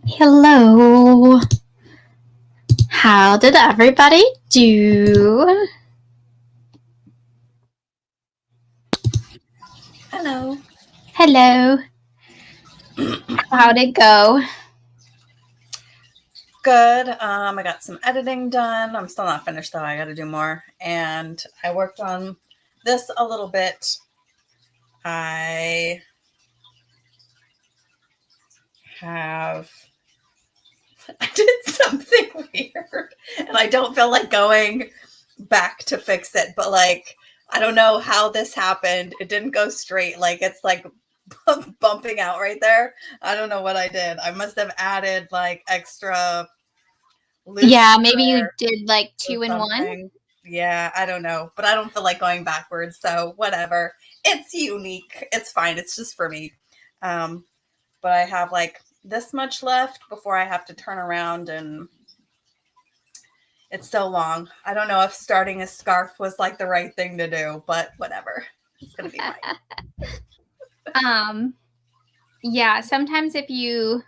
Hello. How did everybody do? Hello. Hello. How'd it go? Good. I got some editing done. I'm still not finished though. I got to do more. And I worked on this a little bit. I did something weird and I don't feel like going back to fix it, but like, I don't know how this happened. It didn't go straight. Like it's like bumping out right there. I don't know what I did. I must have added like extra loops. Yeah, maybe you did like 2 in 1. Yeah, I don't know, but I don't feel like going backwards. So whatever. It's unique. It's fine. It's just for me. But I have like this much left before I have to turn around, and it's so long. I don't know if starting a scarf was like the right thing to do, but whatever. It's going to be fine. Yeah, sometimes if you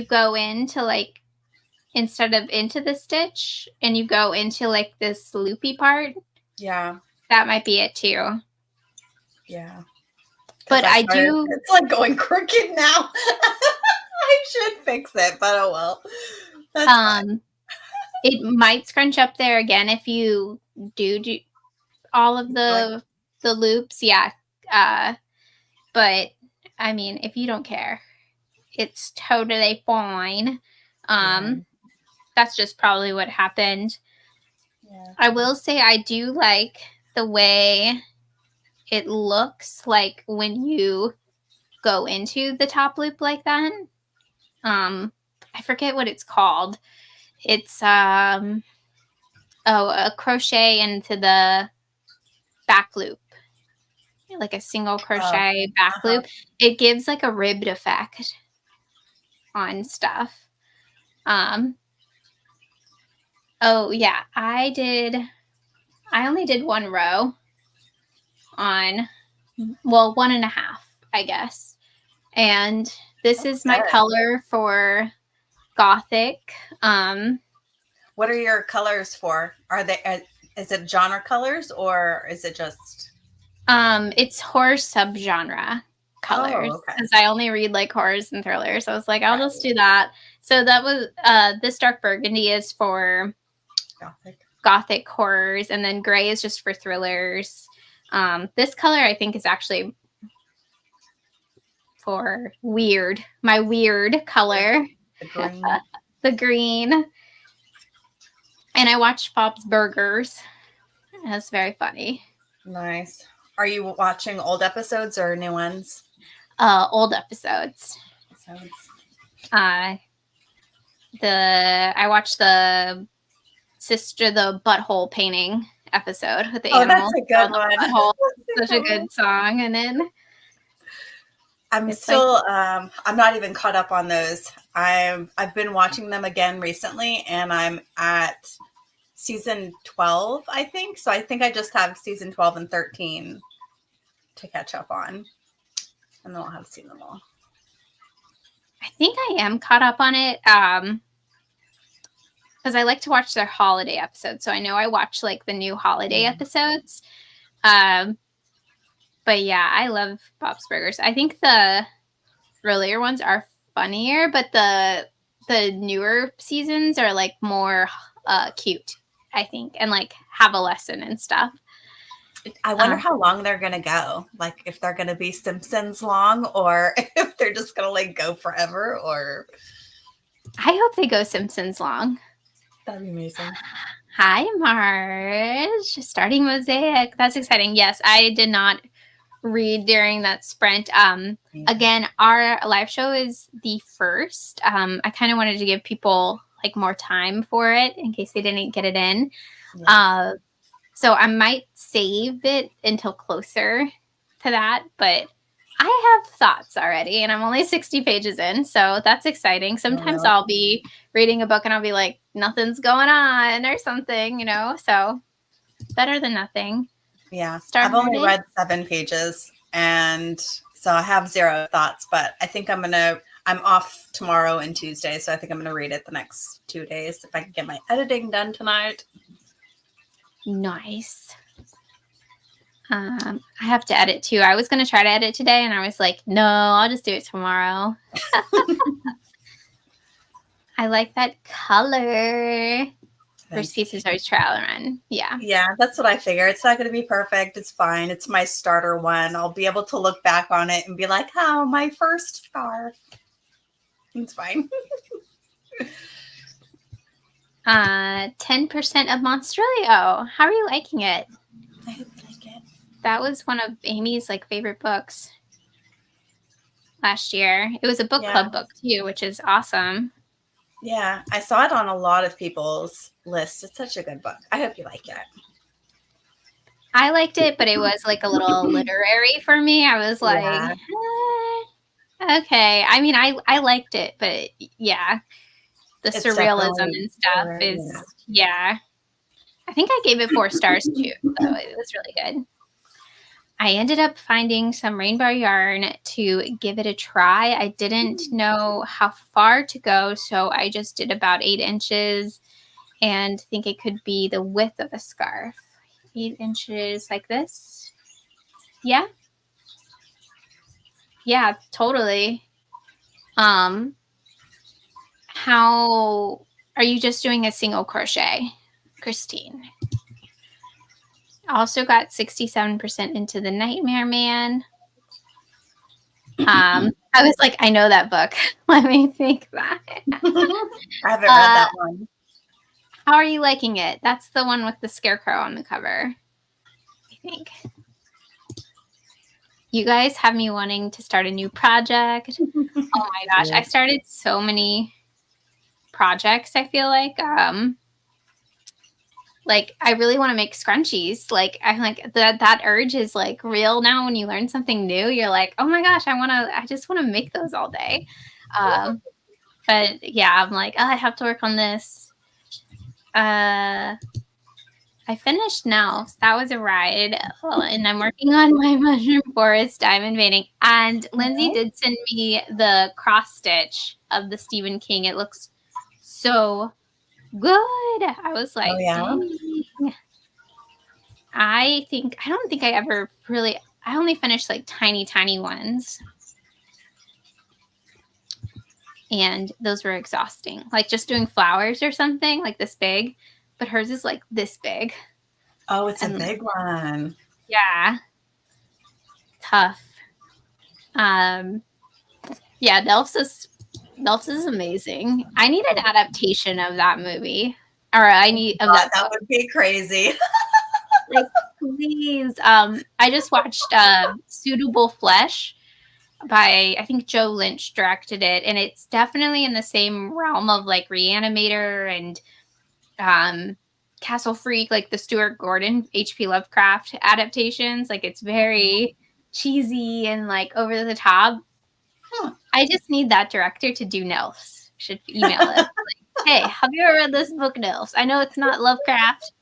go into like, instead of into the stitch and you go into like this loopy part, yeah, that might be it too. Yeah. But it's like going crooked now. I should fix it, but oh well. That's fine. It might scrunch up there again if you do all of the loops. Yeah. But I mean, if you don't care, it's totally fine. That's just probably what happened. Yeah. I will say I do like the way it looks like when you go into the top loop like that. I forget what it's called. It's a crochet into the back loop, like a single crochet back loop. It gives like a ribbed effect on stuff. Oh yeah, I only did 1 row on, well, 1.5, I guess. And this is my color for Gothic. What are your colors for? Is it genre colors or is it just? It's horror subgenre colors, because I only read like horrors and thrillers. So I was like, I'll just do that. So that was this dark burgundy is for Gothic horrors, and then gray is just for thrillers. This color I think is actually for weird, my weird color, the green. The green. And I watched Bob's Burgers. That's very funny. Nice. Are you watching old episodes or new ones? Old episodes. I watched the butthole painting episode with the animals. That's a good one. Such a good song. And then I'm still I'm not even caught up on those. I've been watching them again recently, and I'm at season 12, I think. So I think I just have season 12 and 13 to catch up on, and then I'll have seen them all. I think I am caught up on it because I like to watch their holiday episodes. So I know I watch like the new holiday episodes. But yeah, I love Bob's Burgers. I think the earlier ones are funnier, but the newer seasons are like more cute, I think, and like have a lesson and stuff. I wonder how long they're going to go. Like if they're going to be Simpsons long, or if they're just going to like go forever, or. I hope they go Simpsons long. That'd be amazing. Hi, Marge. Starting Mosaic. That's exciting. Yes, I did not read during that sprint. Again, our live show is the 1st. I kind of wanted to give people like more time for it in case they didn't get it in. Yes. So I might save it until closer to that, but I have thoughts already, and I'm only 60 pages in, so that's exciting. Sometimes I'll be reading a book and I'll be like, nothing's going on or something, so better than nothing. Yeah. I've only read 7 pages, and So I have zero thoughts, but I think I'm off tomorrow and Tuesday, so I think I'm going to read it the next 2 days if I can get my editing done tonight. Nice. I have to edit too. I was going to try to edit today, and I was like, no, I'll just do it tomorrow. I like that color. First piece is always trial and run. Yeah. Yeah, that's what I figure. It's not going to be perfect. It's fine. It's my starter one. I'll be able to look back on it and be like, oh, my first scarf. It's fine. 10% of Monstrilio. How are you liking it? I hope you like it. That was one of Amy's favorite books last year. It was a book club book too, which is awesome. Yeah, I saw it on a lot of people's lists. It's such a good book. I hope you like it. I liked it, but it was a little literary for me. I was like, okay. I mean, I liked it, but yeah, the it's surrealism and stuff is, yeah. I think I gave it 4 stars too, so it was really good. I ended up finding some rainbow yarn to give it a try. I didn't know how far to go, so I just did about 8 inches and think it could be the width of a scarf. 8 inches like this. Yeah. Yeah, totally. How are you just doing a single crochet, Christine? Also got 67% into the Nightmare Man. I was like, I know that book. Let me think that. I haven't read that one. How are you liking it? That's the one with the scarecrow on the cover, I think. You guys have me wanting to start a new project. Oh my gosh, I started so many projects, I feel like. I really want to make scrunchies. I'm like that urge is real now. When you learn something new, you're like, oh my gosh, I just want to make those all day. But yeah, I'm like, oh, I have to work on this. I finished now. So that was a ride. And I'm working on my Mushroom Forest diamond veining. And Lindsay did send me the cross stitch of the Stephen King. It looks so good. I was like, dang. I don't think I ever really, I only finished tiny ones. And those were exhausting. Just doing flowers or something this big. But hers is this big. Oh, it's a big one. Yeah. Tough. Yeah, Nelf's is amazing. I need an adaptation of that movie. Or I need of that. That would be crazy. Please. I just watched Suitable Flesh by, I think Joe Lynch directed it, and it's definitely in the same realm of Reanimator and Castle Freak, the Stuart Gordon H.P. Lovecraft adaptations. It's very cheesy and over the top. I just need that director to do Nilfs. Should email us. Hey, have you ever read this book, Nilfs? I know it's not Lovecraft,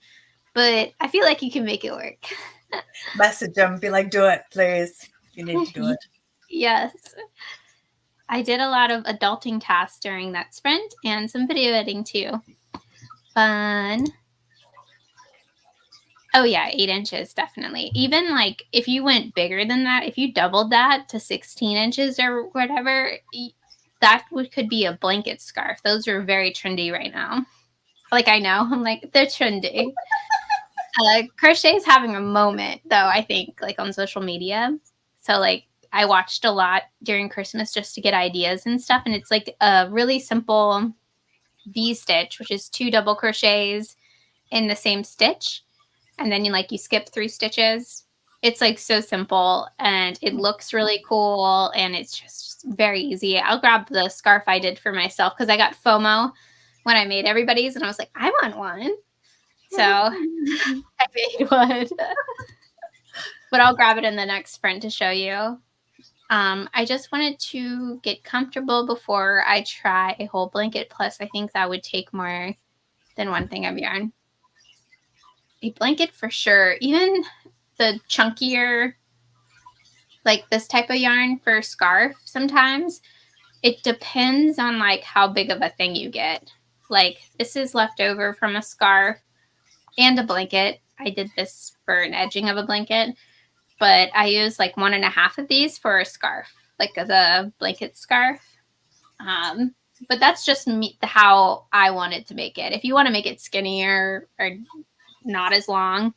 but I feel like you can make it work. Message them, be like, do it, please. You need to do it. Yes. I did a lot of adulting tasks during that sprint and some video editing too. Fun. Oh yeah, 8 inches, definitely. Even if you went bigger than that, if you doubled that to 16 inches or whatever, that could be a blanket scarf. Those are very trendy right now. I know, I'm they're trendy. Crochet is having a moment though, I think, on social media. So I watched a lot during Christmas just to get ideas and stuff. And it's a really simple V-stitch, which is 2 double crochets in the same stitch. And then you skip 3 stitches. It's so simple and it looks really cool. And it's just very easy. I'll grab the scarf I did for myself because I got FOMO when I made everybody's. And I was like, I want one. So I made one. But I'll grab it in the next sprint to show you. I just wanted to get comfortable before I try a whole blanket. Plus, I think that would take more than one thing of yarn. A blanket for sure. Even the chunkier like this type of yarn for a scarf sometimes. It depends on like how big of a thing you get. Like this is left over from a scarf and a blanket. I did this for an edging of a blanket, but I used like 1.5 of these for a scarf, like the blanket scarf. But that's just me, how I wanted to make it. If you want to make it skinnier or not as long,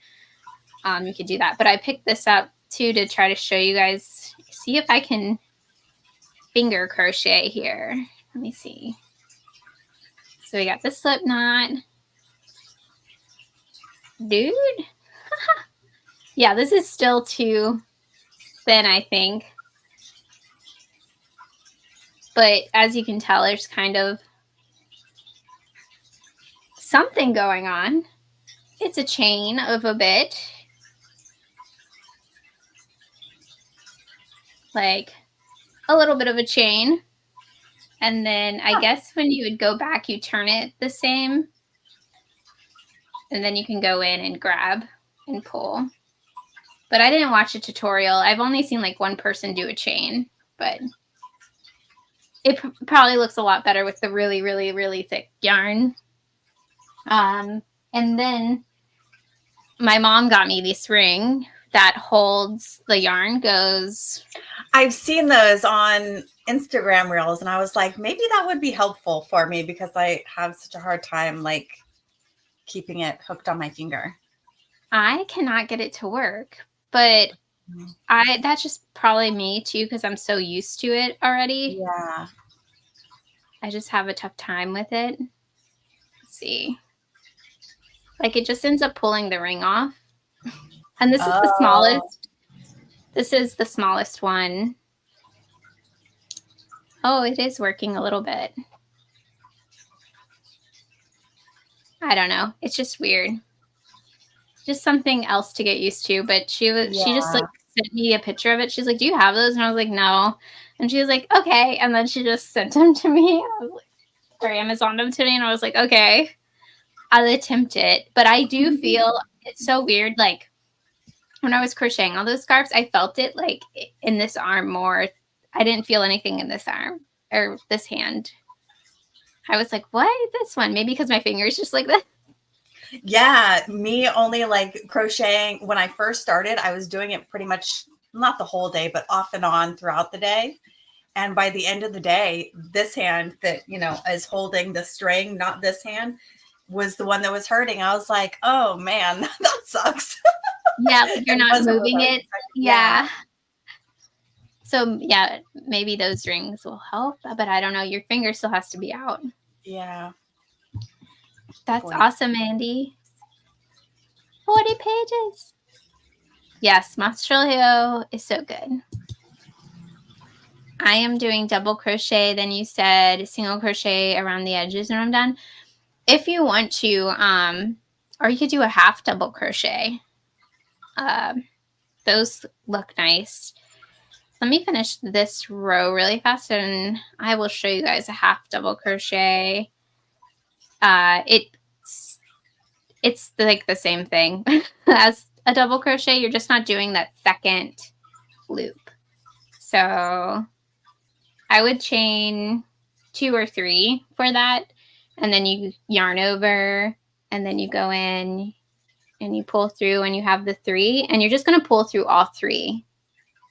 you could do that. But I picked this up too to try to show you guys, see if I can finger crochet here. Let me see. So we got the slip knot. Dude. Yeah, this is still too thin, I think. But as you can tell, there's kind of something going on. It's a chain of a bit. Like a little bit of a chain. And then I guess when you would go back, you turn it the same. And then you can go in and grab and pull. But I didn't watch a tutorial. I've only seen like one person do a chain, but it probably looks a lot better with the really, really, really thick yarn. And then my mom got me this ring that holds the yarn, goes. I've seen those on Instagram reels, and I was like, maybe that would be helpful for me because I have such a hard time like keeping it hooked on my finger. I cannot get it to work, but that's just probably me too, because I'm so used to it already. Yeah. I just have a tough time with it. Let's see. Like it just ends up pulling the ring off. And this is the smallest. This is the smallest one. Oh, it is working a little bit. I don't know. It's just weird. Just something else to get used to. But she just like sent me a picture of it. She's like, "Do you have those?" And I was like, "No." And she was like, "Okay." And then she just sent them to me. I was like, or Amazoned them to me, and I was like, "Okay, I'll attempt it." But I do feel it's so weird. Like when I was crocheting all those scarves, I felt it like in this arm more. I didn't feel anything in this arm or this hand. I was like, "What? This one?" Maybe because my fingers just like that. Yeah, me only like crocheting. When I first started, I was doing it pretty much not the whole day, but off and on throughout the day. And by the end of the day, this hand that, you know, is holding the string, not this hand, was the one that was hurting. I was like, oh man, that sucks. Yeah, like you're not moving it. Yeah. So yeah, maybe those rings will help, but I don't know. Your finger still has to be out. Yeah. That's awesome, Andy. 40 pages. Yes, Mastrolio is so good. I am doing double crochet. Then you said single crochet around the edges when I'm done. If you want to, or you could do a half double crochet. Those look nice. Let me finish this row really fast and I will show you guys a half double crochet. It's like the same thing as a double crochet. You're just not doing that second loop. So I would chain 2 or 3 for that. And then you yarn over and then you go in and you pull through and you have the 3 and you're just going to pull through all 3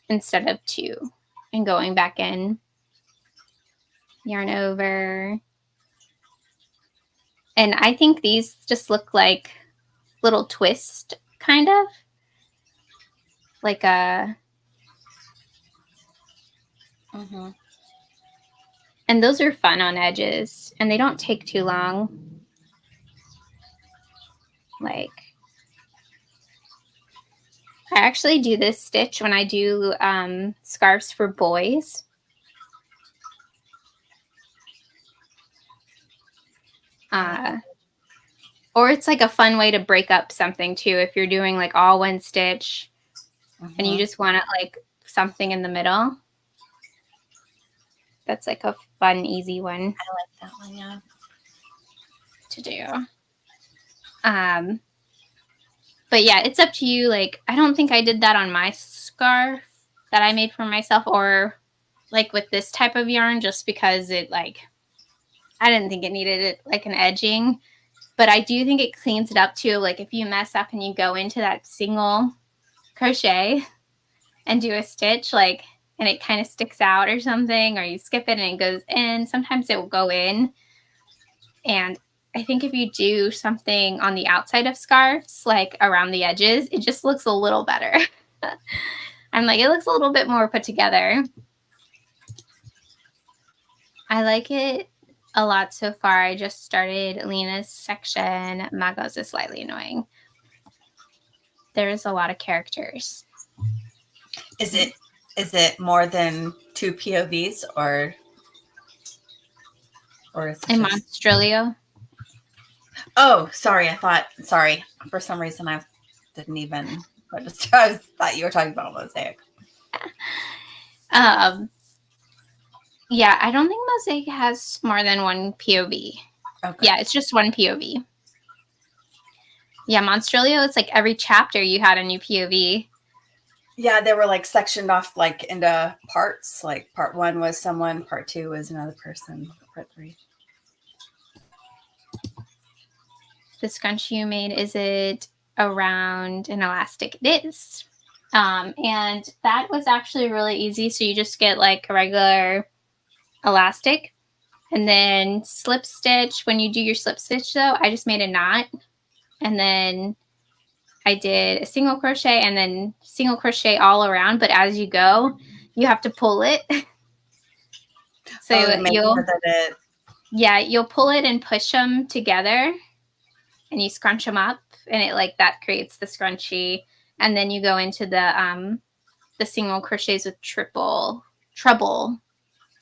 instead of 2 and going back in, yarn over. And I think these just look like little twist, kind of like a. And those are fun on edges, and they don't take too long. Like, I actually do this stitch when I do scarves for boys. Or it's like a fun way to break up something too. If you're doing like all one stitch and you just want it like something in the middle. That's like a fun, easy one. I like that one, yeah. To do. But yeah, it's up to you. Like, I don't think I did that on my scarf that I made for myself, or like with this type of yarn, just because it like, I didn't think it needed it like an edging, but I do think it cleans it up too. Like if you mess up and you go into that single crochet and do a stitch, like, and it kind of sticks out or something, or you skip it and it goes in, sometimes it will go in. And I think if you do something on the outside of scarves, like around the edges, it just looks a little better. I'm like, it looks a little bit more put together. I like it a lot so far. I just started Lena's section. Mago's is slightly annoying. There's a lot of characters. Is it more than 2 POVs or is it In just... Monstrilio. Oh, sorry. Sorry. For some reason, I didn't even register. I thought you were talking about Mosaic. Yeah, I don't think Mosaic has more than one POV. Okay. Yeah, it's just one POV. Yeah, Monstrilio, it's like every chapter you had a new POV. Yeah, they were like sectioned off like into parts. Like part 1 was someone, part 2 was another person, part 3. The scrunchie you made, is it around an elastic? It is. And that was actually really easy. So you just get like a regular elastic and then slip stitch. When you do your slip stitch though, I just made a knot, and then I did a single crochet and then single crochet all around. But as you go, you have to pull it. So you'll pull it and push them together, and you scrunch them up, and it like that creates the scrunchie. And then you go into the single crochets with treble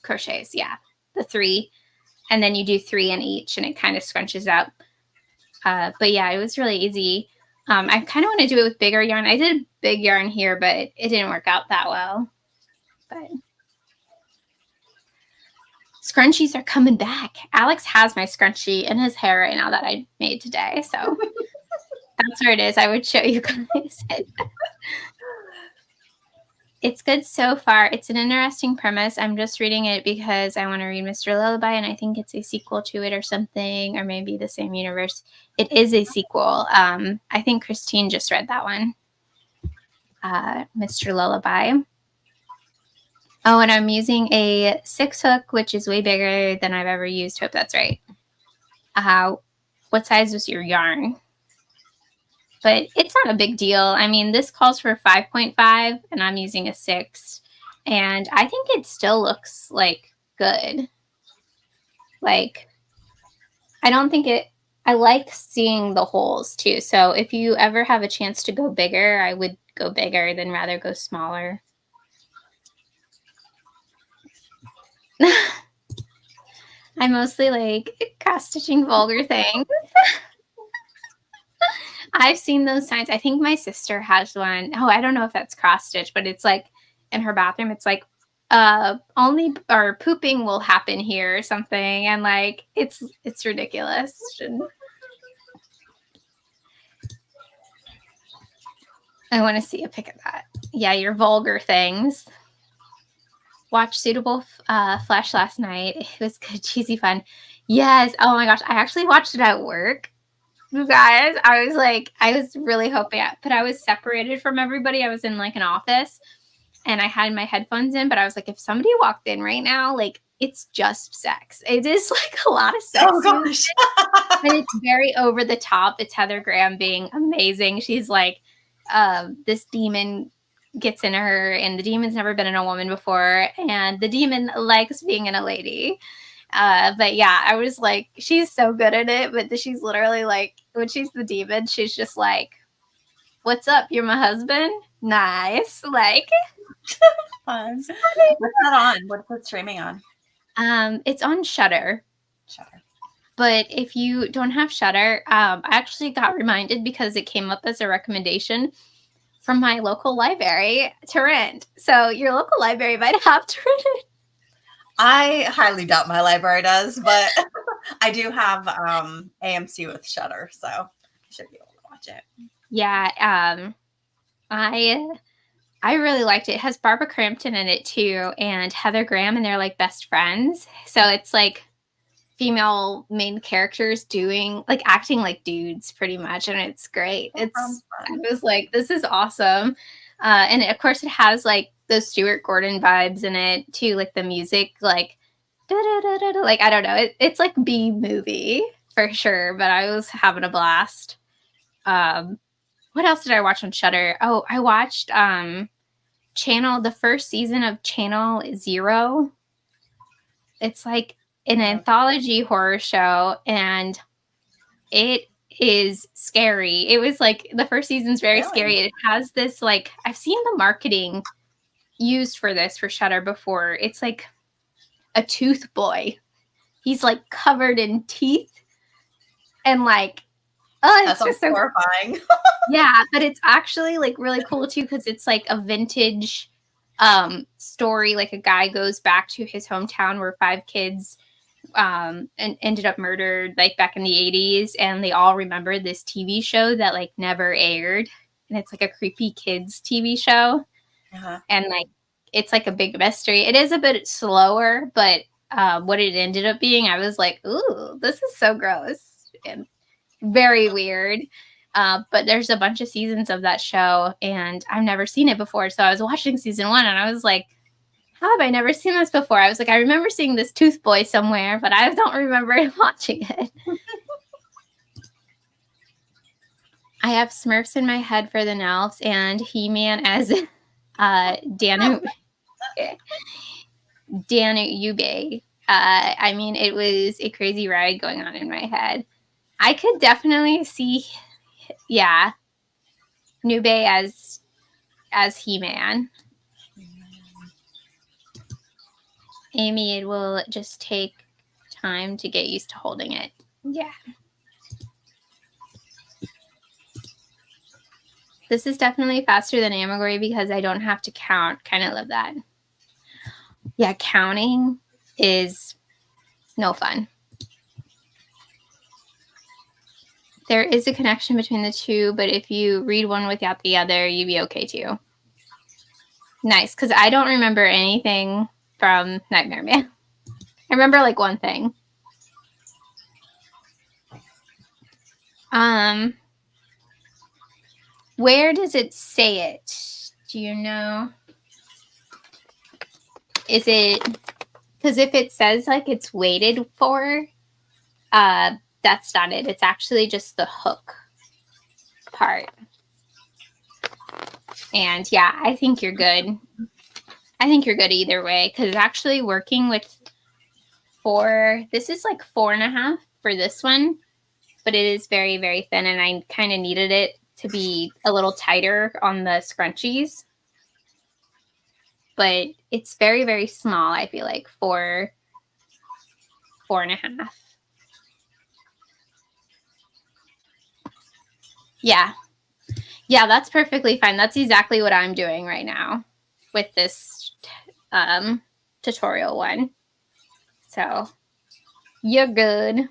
crochets. Yeah, the 3, and then you do 3 in each, and it kind of scrunches up. But yeah, it was really easy. I kind of want to do it with bigger yarn. I did big yarn here, but it didn't work out that well. But scrunchies are coming back. Alex has my scrunchie in his hair right now that I made today. So that's where it is. I would show you guys it. It's good so far. It's an interesting premise. I'm just reading it because I want to read Mr. Lullaby, and I think it's a sequel to it or something, or maybe the same universe. It is a sequel. I think Christine just read that one. Mr. Lullaby. Oh, and I'm using a 6 hook, which is way bigger than I've ever used. Hope that's right. What size was your yarn? But it's not a big deal. I mean, this calls for 5.5, and I'm using a 6. And I think it still looks, like, good. Like, I don't think it... I like seeing the holes, too. So if you ever have a chance to go bigger, I would go bigger than rather go smaller. I mostly like cross-stitching vulgar things. I've seen those signs. I think my sister has one. Oh, I don't know if that's cross-stitch, but it's like in her bathroom. It's like only or pooping will happen here or something, and like it's ridiculous. I want to see a pic of that. Yeah, your vulgar things. Watched Suitable Flesh last night. It was good, cheesy fun. Yes. Oh my gosh, I actually watched it at work. You guys, I was really hoping, but I was separated from everybody. I was in like an office, and I had my headphones in, but I was like, if somebody walked in right now, like it's just sex. It is like a lot of sex. Oh gosh. And it's very over the top. It's Heather Graham being amazing. She's like, this demon gets in her, and the demon's never been in a woman before, and the demon likes being in a lady. But yeah, I was like, she's so good at it, but she's literally like, when she's the demon, she's just like, what's up? You're my husband? Nice. Like, fun. What's that on? What's it streaming on? It's on Shudder. But if you don't have Shudder, I actually got reminded because it came up as a recommendation from my local library to rent. So your local library might have to rent it. I highly doubt my library does, but I do have AMC with Shudder, so I should be able to watch it. Yeah, I really liked it. It has Barbara Crampton in it too, and Heather Graham, and they're like best friends. So it's like female main characters doing like acting like dudes pretty much, and it's great. I was like, this is awesome. And of course it has like those Stuart Gordon vibes in it too, like the music, like like I don't know, it's like B movie for sure, but I was having a blast. What else did I watch on Shudder? Oh, I watched the first season of Channel Zero. It's like an anthology horror show, and it is scary. It was like the first season's very scary. It has this like, I've seen the marketing used for this for Shudder before. It's like a tooth boy. He's like covered in teeth and like, oh, it's just so horrifying. Yeah, but it's actually like really cool too, because it's like a vintage story. Like a guy goes back to his hometown where 5 kids and ended up murdered like back in the 80s, and they all remember this TV show that like never aired, and it's like a creepy kids TV show. And like it's like a big mystery. It is a bit slower, but what it ended up being, I was like, ooh, this is so gross and very weird. But there's a bunch of seasons of that show, and I've never seen it before. So I was watching season 1, and I was like, how have I never seen this before? I was like, I remember seeing this tooth boy somewhere, but I don't remember watching it. I have Smurfs in my head for the Elves and He-Man as Danu Ube. I mean, it was a crazy ride going on in my head. I could definitely see, Nube as He-Man. Amy, it will just take time to get used to holding it. Yeah. This is definitely faster than Amagori because I don't have to count. Kind of love that. Yeah, counting is no fun. There is a connection between the two, but if you read one without the other, you'd be okay too. Nice, because I don't remember anything from Nightmare Man. I remember like one thing. Where does it say it? Do you know? Is it, because if it says like it's waited for, that's not it. It's actually just the hook part. And yeah, I think you're good. I think you're good either way, because actually working with 4, this is like 4.5 for this one, but it is very, very thin, and I kind of needed it to be a little tighter on the scrunchies. But it's very, very small, I feel like, for 4.5. Yeah. Yeah, that's perfectly fine. That's exactly what I'm doing right now with this tutorial one. So you're good.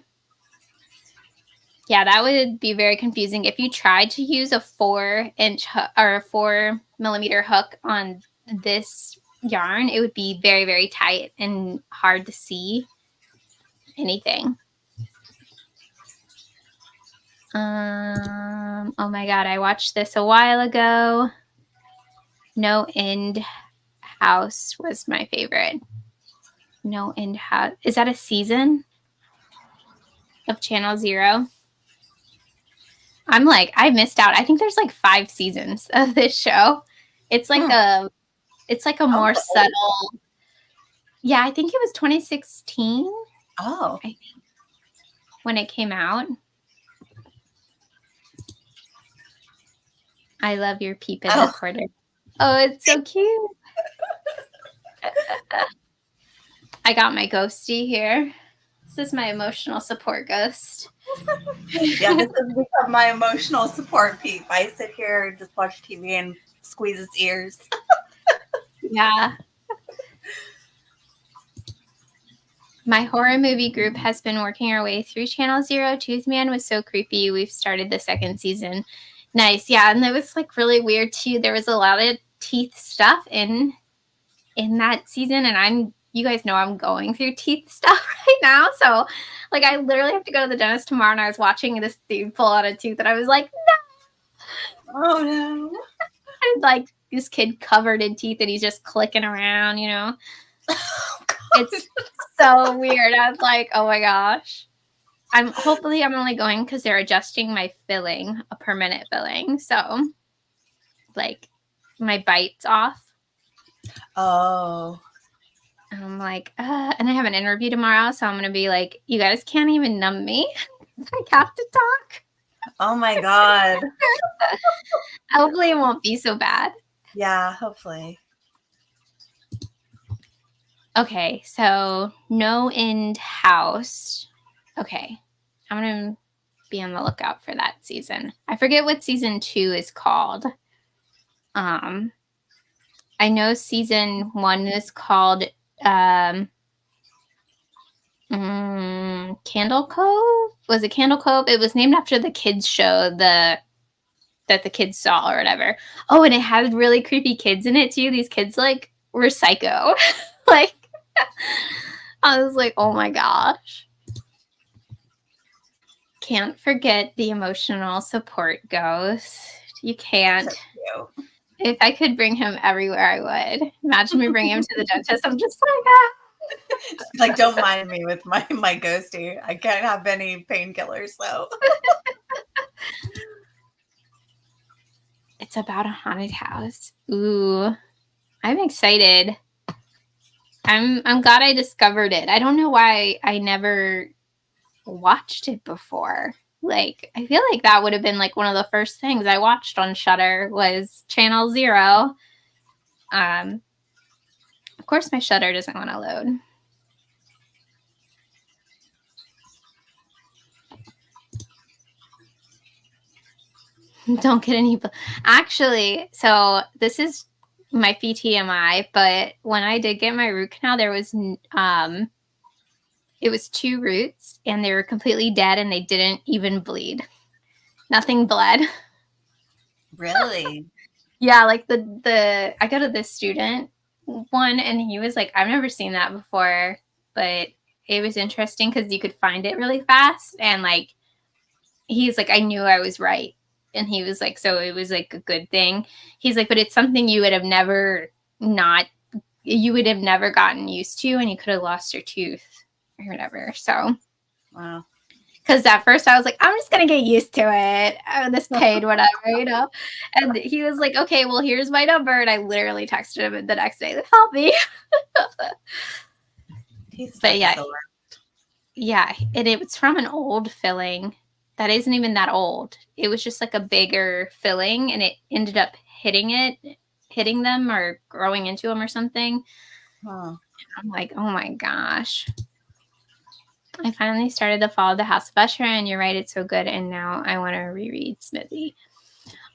Yeah, that would be very confusing. If you tried to use a 4-inch or a 4mm hook on this yarn, it would be very, very tight and hard to see anything. Oh my God, I watched this a while ago. No End House was my favorite. No End House. Is that a season of Channel Zero? I'm like, I missed out. I think there's like 5 seasons of this show. It's like a more subtle. Yeah, I think it was 2016. Oh, I think when it came out. I love your peep in the corner. Oh, it's so cute. I got my ghosty here. This is my emotional support ghost. Yeah, this has become my emotional support peep. I sit here and just watch TV and squeeze his ears. Yeah. My horror movie group has been working our way through Channel Zero. Toothman was so creepy. We've started the 2nd season. Nice. Yeah, and it was like really weird too. There was a lot of teeth stuff in that season, and you guys know I'm going through teeth stuff right now, so like I literally have to go to the dentist tomorrow, and I was watching this dude pull out a tooth, and I was like, no. Oh no. And like this kid covered in teeth, and he's just clicking around, you know. Oh, It's so weird. I was like, oh my gosh. Hopefully I'm only going because they're adjusting my filling, a permanent filling, so like my bite's off. Oh. And I'm like, and I have an interview tomorrow, so I'm gonna be like, you guys can't even numb me. I have to talk. Oh my God. Hopefully it won't be so bad. Yeah, hopefully. Okay, so no end house. Okay, I'm gonna be on the lookout for that season. I forget what season 2 is called. I know season 1 is called Candle Cove. Was it Candle Cove? It was named after the kids show that the kids saw or whatever. Oh, and it had really creepy kids in it too. These kids like were psycho. Like I was like, oh my gosh. Can't forget the emotional support ghost. You can't. So cute. If I could bring him everywhere, I would. Imagine me bringing him to the dentist. I'm just like, ah. Like, don't mind me with my ghosty. I can't have any painkillers, so. It's about a haunted house. Ooh, I'm excited. I'm glad I discovered it. I don't know why I never watched it before. Like, I feel like that would have been like one of the first things I watched on Shudder was Channel 0. Of course, my Shudder doesn't want to load. Don't get any. Actually, so this is my TMI, but when I did get my root canal, there was it was 2 roots, and they were completely dead, and they didn't even bleed. Nothing bled. Really? Yeah, like the I go to this student one, and he was like, I've never seen that before, but it was interesting because you could find it really fast, and like he's like, I knew I was right. And he was like, so it was like a good thing. He's like, but it's something you would have never gotten used to, and you could have lost your tooth or whatever. So, wow. Because at first I was like, I'm just going to get used to it. This paid, whatever, you know? And he was like, okay, well, here's my number. And I literally texted him the next day to help me. But yeah. Yeah. And it was from an old filling that isn't even that old. It was just like a bigger filling, and it ended up hitting them or growing into them or something. Huh. I'm like, oh my gosh. I finally started to follow the House of Usher, and you're right, it's so good. And now I want to reread Smithy.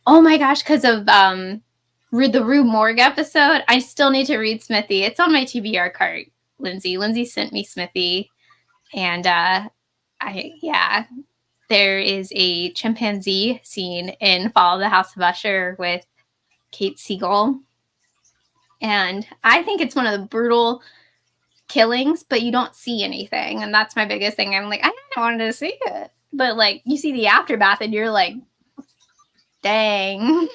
Oh my gosh, because of the Rue Morgue episode, I still need to read Smithy. It's on my TBR cart, Lindsay. Lindsay sent me Smithy, and there is a chimpanzee scene in Follow the House of Usher with Kate Siegel. And I think it's one of the brutal killings, but you don't see anything. And that's my biggest thing. I'm like, I don't wanted to see it. But like you see the aftermath and you're like, dang.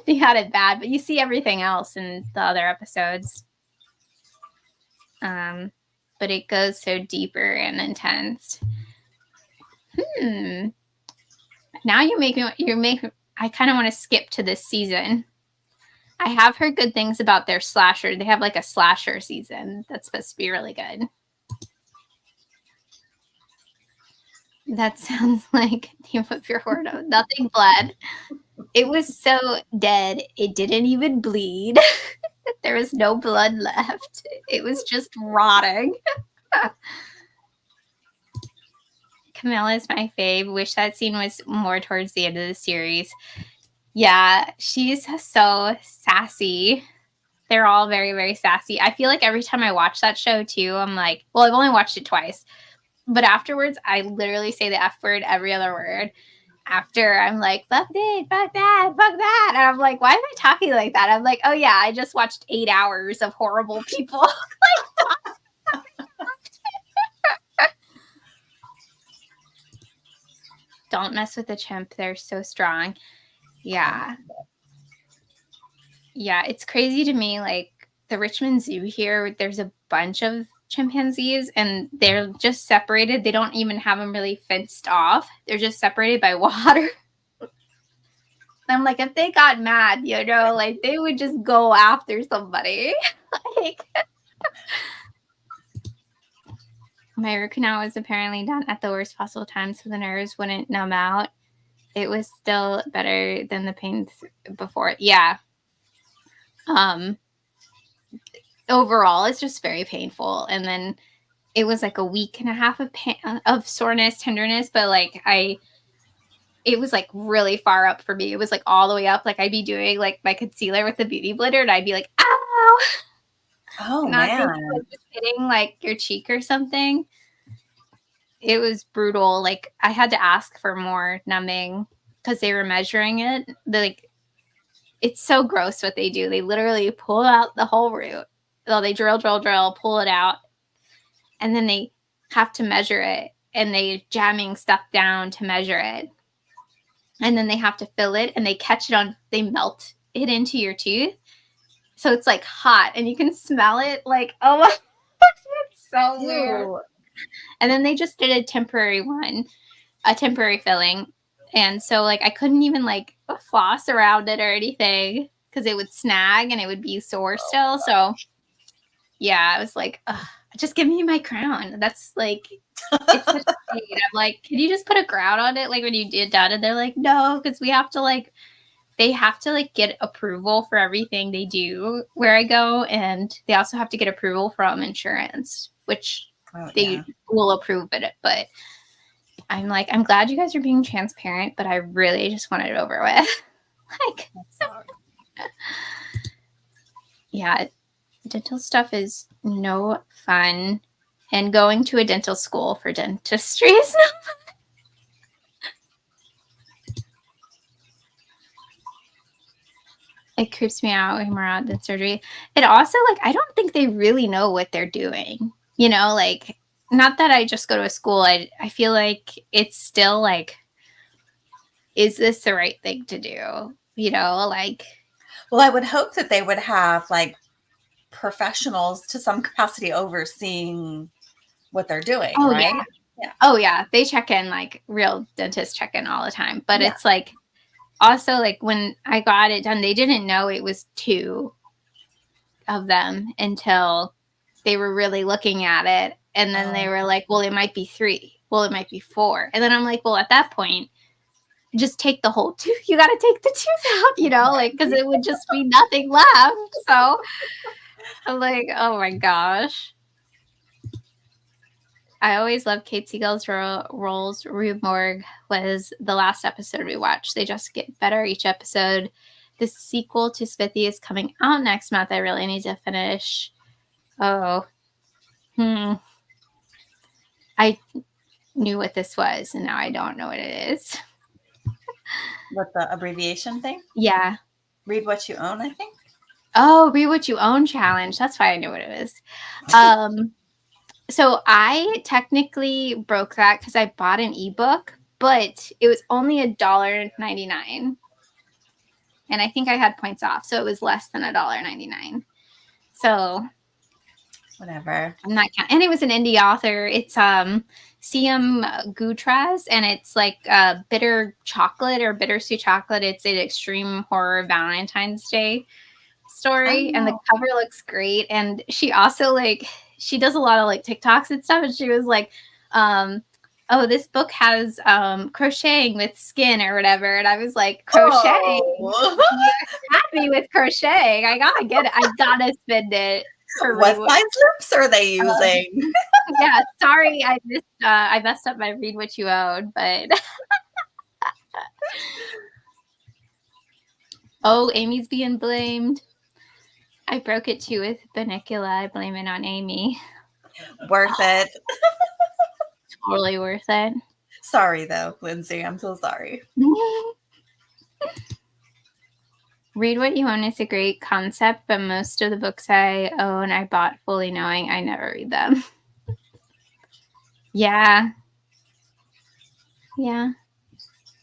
He had it bad. But you see everything else in the other episodes. But it goes so deeper and intense. Now I kind of want to skip to this season. I have heard good things about their slasher. They have like a slasher season that's supposed to be really good. That sounds like Name of Your Horror. Nothing bled. It was so dead, it didn't even bleed. There was no blood left. It was just rotting. Camilla is my fave. Wish that scene was more towards the end of the series. Yeah, she's so sassy. They're all very, very sassy. I feel like every time I watch that show too, I'm like, well, I've only watched it twice, but afterwards I literally say the F word every other word. after I'm like, fuck this, fuck that, fuck that. And I'm like, why am I talking like that? I'm like, oh yeah, I just watched 8 hours of horrible people. Don't mess with the chimp. They're so strong. Yeah. Yeah, it's crazy to me. Like the Richmond Zoo here, there's a bunch of chimpanzees and they're just separated. They don't even have them really fenced off. They're just separated by water. I'm like, if they got mad, like they would just go after somebody. Like, my root canal was apparently done at the worst possible time so the nerves wouldn't numb out. It was still better than the pain before. Yeah. Overall, it's just very painful. And then it was like a week and a half of soreness, tenderness, but like it was like really far up for me. It was like all the way up. Like I'd be doing like my concealer with the beauty blender and I'd be like, ow. Oh, Not man. like just hitting like your cheek or something. It was brutal. Like I had to ask for more numbing because they were measuring it. Like it's so gross what they do. They literally pull out the whole root. Well, they drill, pull it out, and then they have to measure it, and they jamming stuff down to measure it, and then they have to fill it, and they catch it on. They melt it into your tooth, so it's like hot, and you can smell it. Like, oh, it's so weird. And then they just did a temporary filling, and so like I couldn't even like floss around it or anything because it would snag and it would be sore still. So yeah, I was like, just give me my crown. That's like, it's such a pain. I'm like, can you just put a crown on it? Like when you did that, and they're like, no, because we have to like, they have to like get approval for everything they do where I go, and they also have to get approval from insurance, which they will approve it. But I'm like, I'm glad you guys are being transparent, but I really just want it over with. Like, yeah. Dental stuff is no fun, and going to a dental school for dentistry is no fun. It creeps me out when we're out than surgery. It also, like, I don't think they really know what they're doing. Like, not that I just go to a school. I feel like it's still like, is this the right thing to do? Like. Well, I would hope that they would have like professionals to some capacity overseeing what they're doing, right? Yeah. Oh yeah, they check in, like real dentists check in all the time. But it's like also like when I got it done, they didn't know it was 2 of them until they were really looking at it, and then they were like, well, it might be 3, well, it might be 4, and then I'm like, well, at that point just take the whole tooth. You got to take the tooth out, like, because it would just be nothing left. So I'm like, oh my gosh. I always love Kate Siegel's roles. Rube Morgue was the last episode we watched. They just get better each episode. The sequel to Spiffy is coming out next month. I really need to finish. I knew what this was, and now I don't know what it is. What, the abbreviation thing? Yeah. Read What You Own, I think. Oh, Read What You Own challenge. That's why I knew what it was. So I technically broke that because I bought an ebook, but it was only $1.99. And I think I had points off, so it was less than $1.99. So whatever. I'm not counting. And it was an indie author. It's C.M. Gutraz, and it's like bitter chocolate or bittersweet chocolate. It's an extreme horror Valentine's Day story, and the cover looks great. And she also like she does a lot of like TikToks and stuff, and she was like, oh, this book has crocheting with skin or whatever, and I was like, crocheting? Happy with crocheting? I gotta get it. I gotta spend it. What size lips are they using? Yeah, sorry, I messed up my Read What You Own, but oh, Amy's being blamed. I broke it too with Banicula. I blame it on Amy. Worth it. Totally worth it. Sorry, though, Lindsay. I'm so sorry. Read What You Own is a great concept, but most of the books I own, I bought fully knowing I never read them. Yeah. Yeah.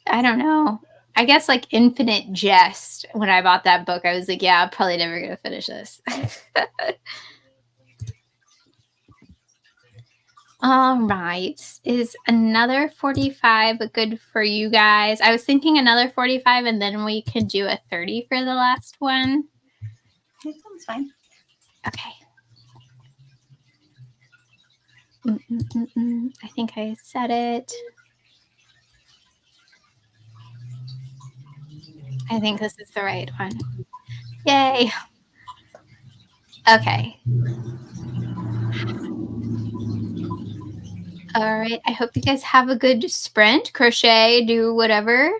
I don't know. I guess like Infinite Jest, when I bought that book, I was like, yeah, I'm probably never going to finish this. All right. Is another 45 good for you guys? I was thinking another 45 and then we could do a 30 for the last one. That sounds fine. Okay. I think I said it. I think this is the right one. Yay. Okay. All right. I hope you guys have a good sprint. Crochet, do whatever.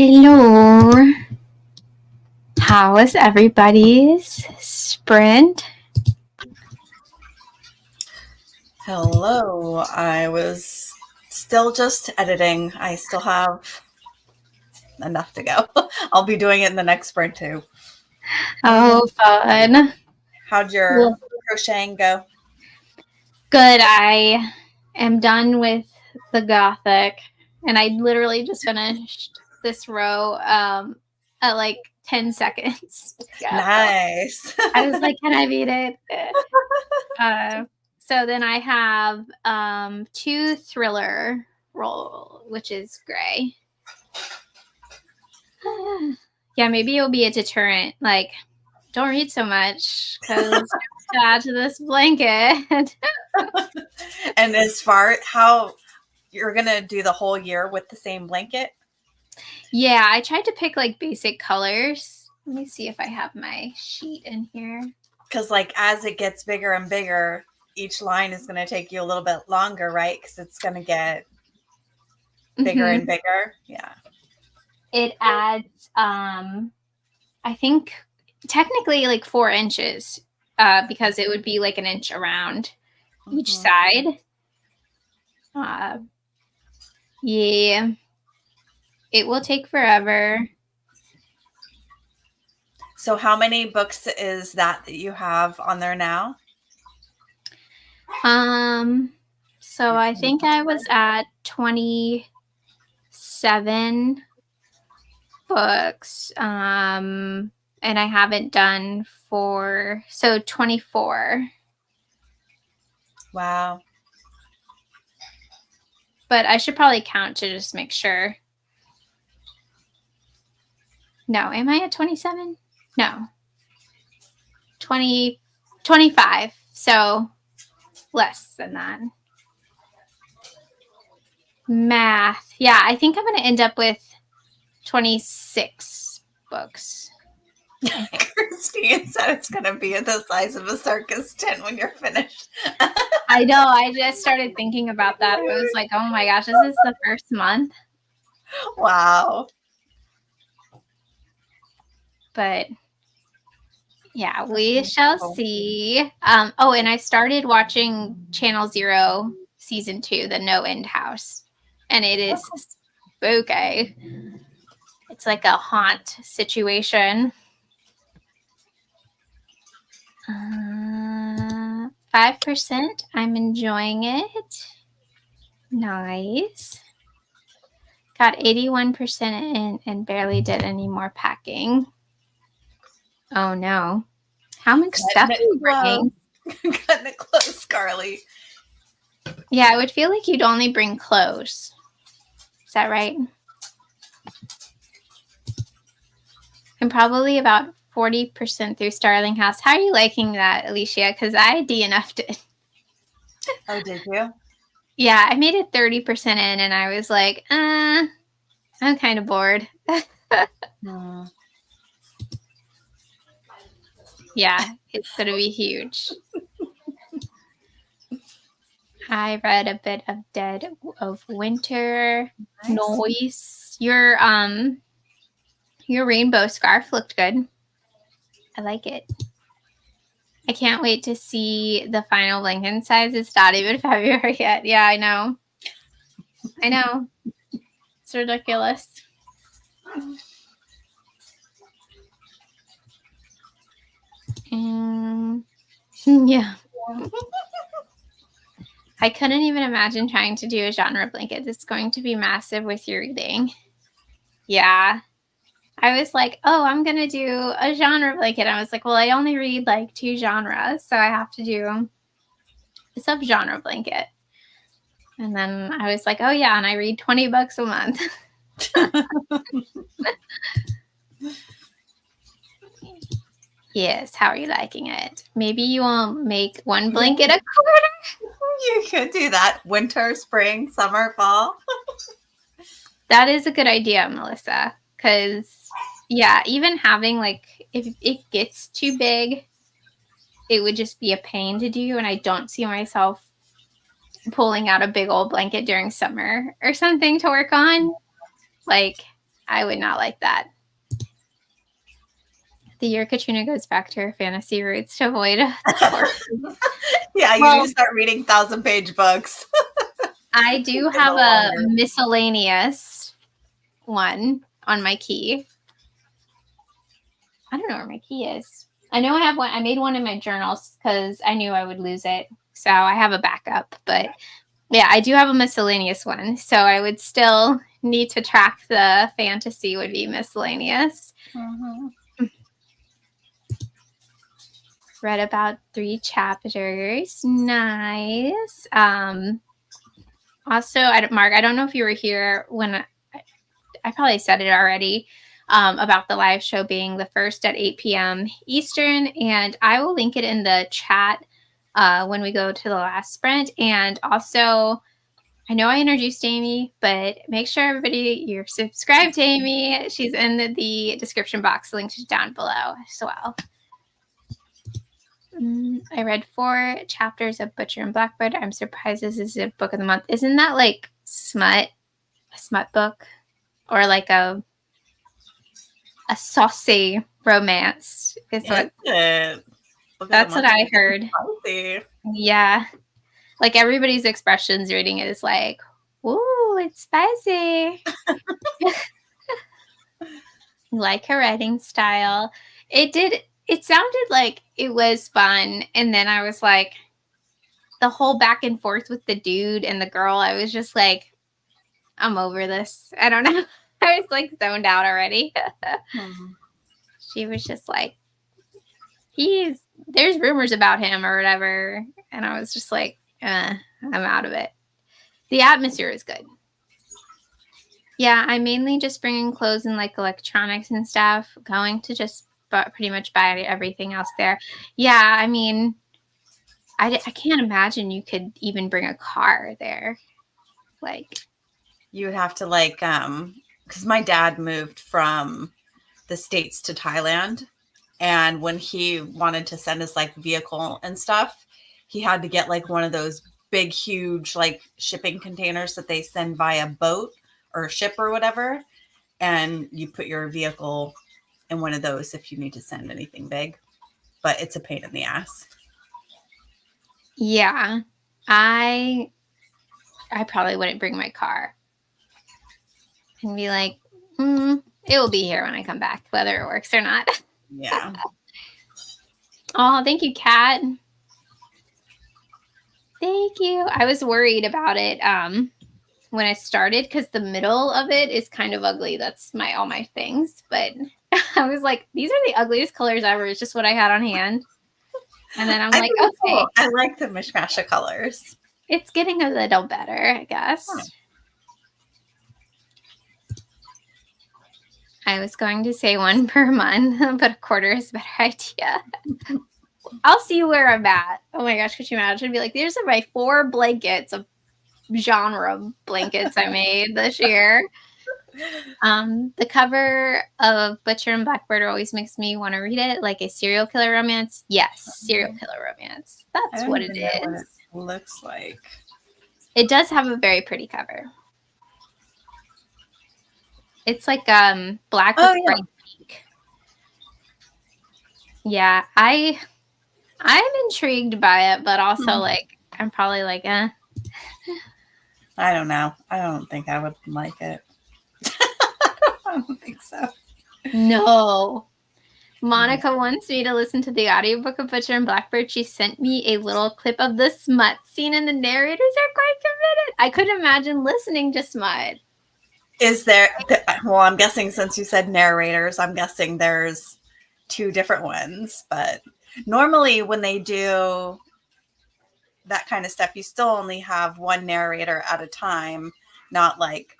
Hello. How was everybody's sprint? Hello. I was still just editing. I still have enough to go. I'll be doing it in the next sprint too. Oh, fun. How'd your crocheting go? Good. I am done with the Gothic, and I literally just finished this row at like 10 seconds. Nice. I was like, can I beat it? So then I have 2 thriller roll, which is gray. Yeah, maybe it'll be a deterrent. Like, don't read so much because to add to this blanket. And as far how you're gonna do the whole year with the same blanket? Yeah, I tried to pick like basic colors. Let me see if I have my sheet in here. Because like as it gets bigger and bigger, each line is gonna take you a little bit longer, right? Because it's gonna get bigger and bigger. Yeah. It adds I think technically like 4 inches because it would be like an inch around each side. Yeah, it will take forever. So how many books is that you have on there now? So I think I was at 27 books. And I haven't done 4, so 24. Wow. But I should probably count to just make sure. No, am I at 27? No. 25. So less than that. Math. Yeah, I think I'm going to end up with 26 books. Christine said it's going to be the size of a circus tent when you're finished. I know. I just started thinking about that. I was like, oh my gosh, this is the first month. Wow. But yeah, we shall see. Oh, and I started watching Channel Zero Season 2, The No End House. And it is spooky. It's like a haunt situation. 5%. I'm enjoying it. Nice. Got 81% in and barely did any more packing. Oh no. How much stuff are you bringing? Cutting it close, Carly. Yeah, I would feel like you'd only bring clothes. Is that right? I'm probably about 40% through Starling House. How are you liking that, Alicia? Because I DNF'd it. Oh, did you? Yeah, I made it 30% in and I was like, I'm kind of bored. Yeah, it's going to be huge. I read a bit of Dead of Winter. Nice. Noise. Your rainbow scarf looked good. I like it. I can't wait to see the final blanket size. It's not even February yet. Yeah, I know. I know. It's ridiculous. Yeah. I couldn't even imagine trying to do a genre blanket. It's going to be massive with your reading. Yeah. I was like, oh, I'm going to do a genre blanket. I was like, well, I only read like 2 genres, so I have to do a subgenre blanket. And then I was like, oh, yeah, and I read 20 books a month. Yes, how are you liking it? Maybe you will make one blanket a quarter. You could do that. Winter, spring, summer, fall. That is a good idea, Melissa. Because, yeah, even having like, if it gets too big, it would just be a pain to do. And I don't see myself pulling out a big old blanket during summer or something to work on. Like, I would not like that. The year Katrina goes back to her fantasy roots to avoid. Yeah, you need to start reading 1,000-page books. I do have a miscellaneous one on my key. I don't know where my key is. I know I have one. I made one in my journals because I knew I would lose it. So I have a backup. But yeah, I do have a miscellaneous one. So I would still need to track the fantasy would be miscellaneous. Mm-hmm. Read about 3 chapters. Nice. Also, Mark, I don't know if you were here when I probably said it already about the live show being the first at 8 p.m. Eastern. And I will link it in the chat when we go to the last sprint. And also, I know I introduced Amy, but make sure everybody, you're subscribed to Amy. She's in the description box, linked down below as well. I read 4 chapters of Butcher and Blackbird. I'm surprised this is a book of the month. Isn't that like a smut book? Or like a saucy romance? That's what I heard. Spicy. Yeah. Like everybody's expressions reading it is like, ooh, it's spicy. Like her writing style. It sounded like it was fun. And then I was like, the whole back and forth with the dude and the girl, I was just like, I'm over this. I don't know. I was like zoned out already. She was just like, there's rumors about him or whatever. And I was just like, I'm out of it. The atmosphere is good. Yeah, I'm mainly just bringing clothes and like electronics and stuff. Going to just pretty much buy everything else there. Yeah, I mean, I can't imagine you could even bring a car there. Like, you would have to like, because my dad moved from the States to Thailand. And when he wanted to send his like vehicle and stuff, he had to get like one of those big, huge like shipping containers that they send via boat or ship or whatever. And you put your vehicle in one of those if you need to send anything big. But it's a pain in the ass. Yeah, I probably wouldn't bring my car. And be like, it will be here when I come back, whether it works or not. Yeah. Oh, thank you, Kat. Thank you. I was worried about it when I started because the middle of it is kind of ugly. That's all my things. But I was like, these are the ugliest colors ever. It's just what I had on hand. And then I'm like, okay. Cool. I like the mishmash of colors. It's getting a little better, I guess. I was going to say 1 per month, but a quarter is a better idea. I'll see where I'm at. Oh my gosh, could you imagine? Be like, these are my 4 blankets of genre blankets I made this year. The cover of Butcher and Blackbird always makes me want to read it, like a serial killer romance. Yes, serial killer romance. That's what it is. What it looks like. It does have a very pretty cover. It's like black with bright pink. Yeah, I'm intrigued by it, but also like I'm probably like, I don't know. I don't think I would like it. I don't think so. No. Monica wants me to listen to the audiobook of Butcher and Blackbird. She sent me a little clip of the smut scene, and the narrators are quite committed. I couldn't imagine listening to smut. Is there, well, I'm guessing since you said narrators, I'm guessing there's 2 different ones. But normally when they do that kind of stuff, you still only have 1 narrator at a time, not like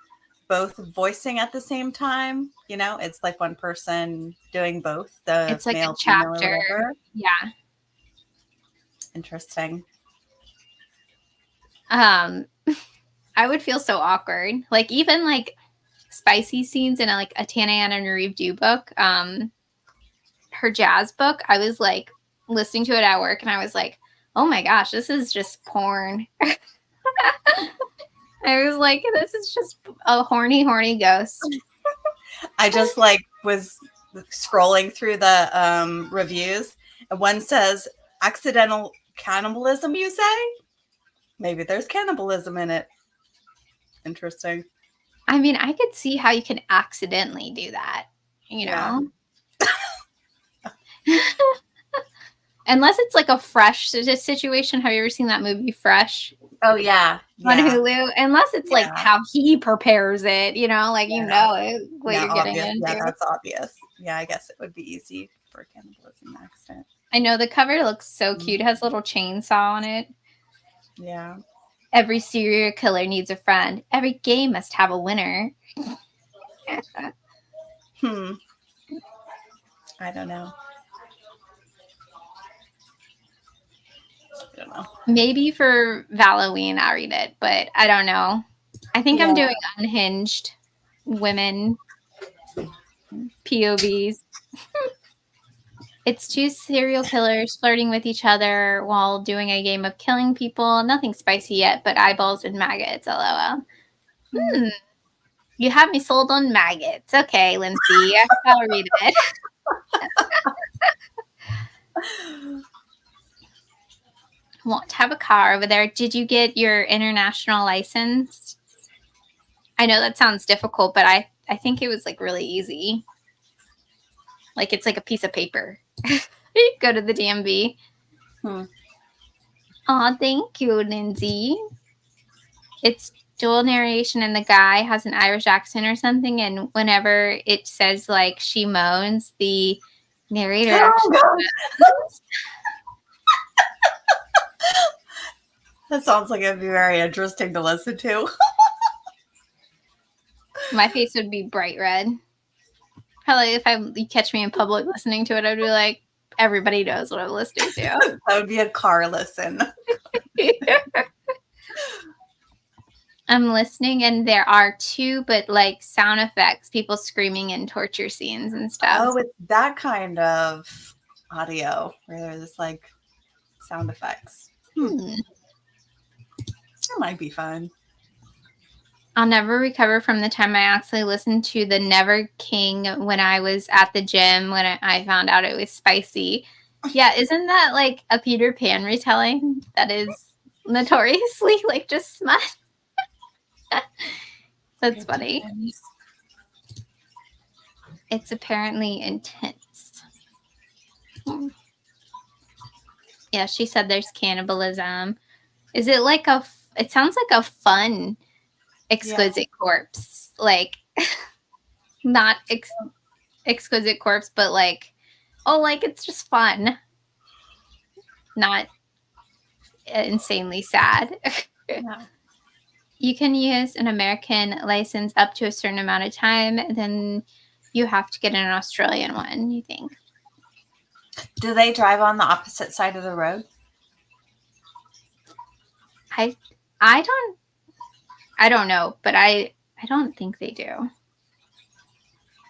both voicing at the same time. You know, it's like 1 person doing both. It's like a chapter. Yeah. Interesting. I would feel so awkward. Like even like spicy scenes in a Tana Anna Reeve book, her jazz book, I was like listening to it at work and I was like, oh my gosh, this is just porn. I was like, this is just a horny ghost. I just like was scrolling through the reviews, and one says accidental cannibalism, you say? Maybe there's cannibalism in it. Interesting. I mean, I could see how you can accidentally do that, you know? Unless it's like a Fresh situation. Have you ever seen that movie Fresh? Oh, yeah. On Hulu? Unless it's like how he prepares it, you know, like you know what you're getting into. Yeah, that's obvious. Yeah, I guess it would be easy for cannibalism accident. I know the cover looks so cute. It has a little chainsaw on it. Yeah. Every serial killer needs a friend. Every game must have a winner. I don't know. Maybe for Halloween I'll read it, but I don't know. I think I'm doing unhinged women POVs. It's two serial killers flirting with each other while doing a game of killing people. Nothing spicy yet, but eyeballs and maggots, lol. You have me sold on maggots. Okay, Lindsay, I'll read it. Want to have a car over there. Did you get your international license? I know that sounds difficult, but I think it was like really easy. Like it's like a piece of paper. Go to the DMV. Oh, thank you, Lindsay. It's dual narration, and the guy has an Irish accent or something, and whenever it says like she moans, the narrator That sounds like it'd be very interesting to listen to. My face would be bright red. Probably if you catch me in public listening to it, I'd be like, everybody knows what I'm listening to. That would be a car listen. I'm listening, and there are two, but like sound effects, people screaming in torture scenes and stuff. Oh, it's that kind of audio where there's like sound effects. That might be fun. I'll never recover from the time I actually listened to the Never King when I was at the gym when I found out it was spicy. Yeah, isn't that like a Peter Pan retelling that is notoriously like just smut? That's funny. It's apparently intense. Yeah, she said there's cannibalism. Is it like it sounds like a fun Exquisite Corpse, like not Exquisite Corpse, but like, oh, like it's just fun, not insanely sad. You can use an American license up to a certain amount of time, and then you have to get an Australian one, you think. Do they drive on the opposite side of the road? I don't know, but I don't think they do.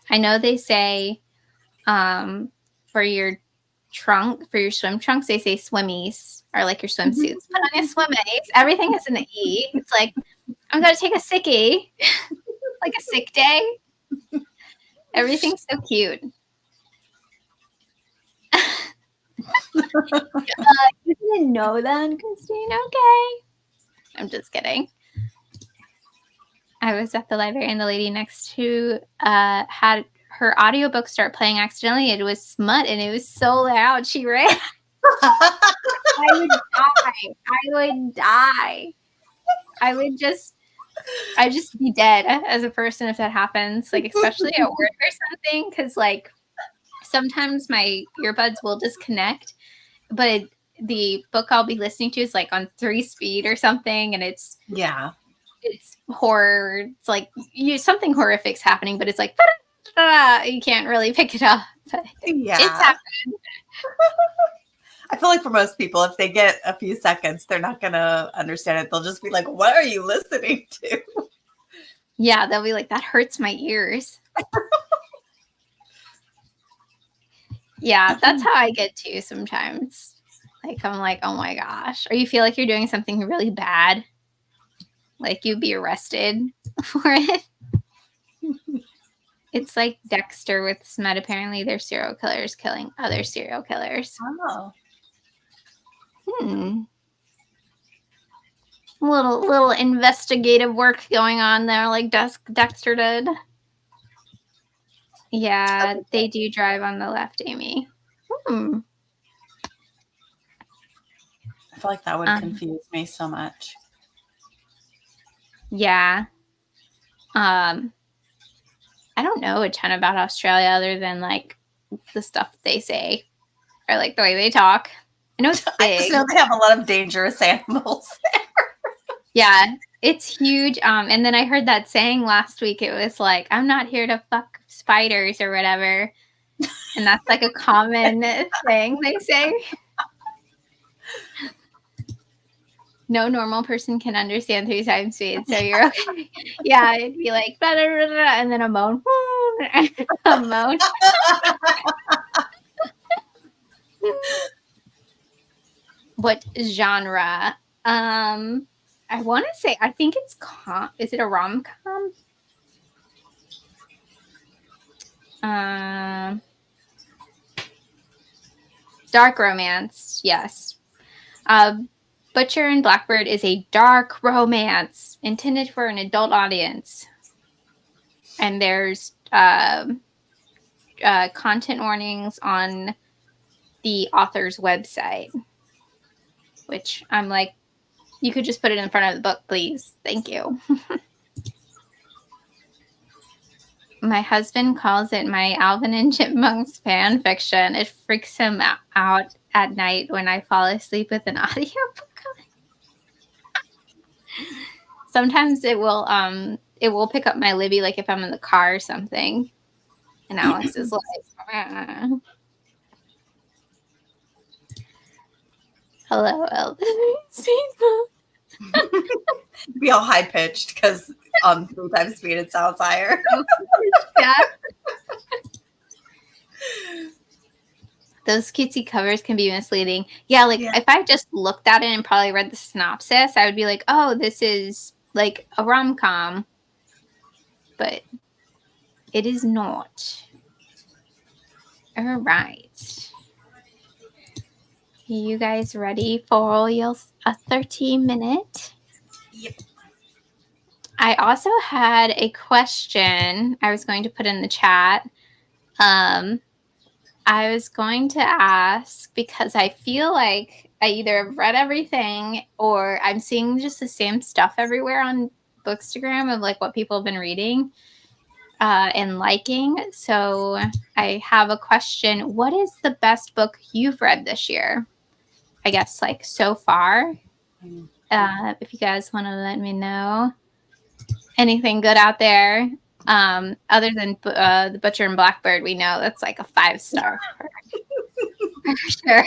I know they say for your swim trunks, they say swimmies, or like your swimsuits. Put on your swimmies. Everything is an E. It's like, I'm going to take a sickie, like a sick day. Everything's so cute. You didn't know that, Christine? Okay. I'm just kidding. I was at the library, and the lady next to had her audiobook start playing accidentally. It was smut, and it was so loud. She ran. I would die. I'd just be dead as a person if that happens, like especially at work or something, because like sometimes my earbuds will disconnect, but the book I'll be listening to is like on 3 speed or something, and it's horror. It's like something horrific's happening, but it's like you can't really pick it up. But it's happening. I feel like for most people, if they get a few seconds, they're not going to understand it. They'll just be like, what are you listening to? Yeah, they'll be like, that hurts my ears. Yeah, that's how I get too sometimes. Like, I'm like, oh my gosh. Or you feel like you're doing something really bad. Like you'd be arrested for it. It's like Dexter with SMED. Apparently, they're serial killers killing other serial killers. Oh. Little investigative work going on there, like Dexter did. Yeah, they do drive on the left, Amy. I feel like that would confuse me so much. Yeah. I don't know a ton about Australia other than like the stuff they say or like the way they talk. I know it's big. I just know they have a lot of dangerous animals there. Yeah, it's huge. And then I heard that saying last week. It was like, "I'm not here to fuck spiders" or whatever. And that's like a common thing they say. No normal person can understand 3 times speed, so you're okay. Yeah, it'd be like, blah, blah, blah, blah, and then a moan. A moan. What genre? I want to say, I think it's is it a rom-com? Dark romance, yes. Butcher and Blackbird is a dark romance intended for an adult audience. And there's content warnings on the author's website, which I'm like, you could just put it in front of the book, please. Thank you. My husband calls it my Alvin and Chipmunks fan fiction. It freaks him out at night when I fall asleep with an audiobook on. Sometimes it will pick up my Libby, like if I'm in the car or something. And Alex is like, hello, Elvis. Be all high pitched because on 3 times speed it sounds higher. Yeah. Those cutesy covers can be misleading. Yeah, like if I just looked at it and probably read the synopsis, I would be like, oh, this is like a rom-com. But it is not. All right. You guys ready for a 30-minute? Yep. I also had a question I was going to put in the chat. I was going to ask because I feel like I either have read everything or I'm seeing just the same stuff everywhere on Bookstagram of like what people have been reading and liking. So I have a question. What is the best book you've read this year? I guess like so far. If you guys want to let me know. Anything good out there? Other than The Butcher and Blackbird, we know that's like a 5-star for sure.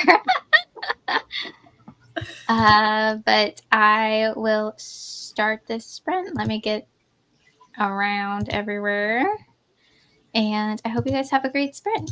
But I will start this sprint. Let me get around everywhere. And I hope you guys have a great sprint.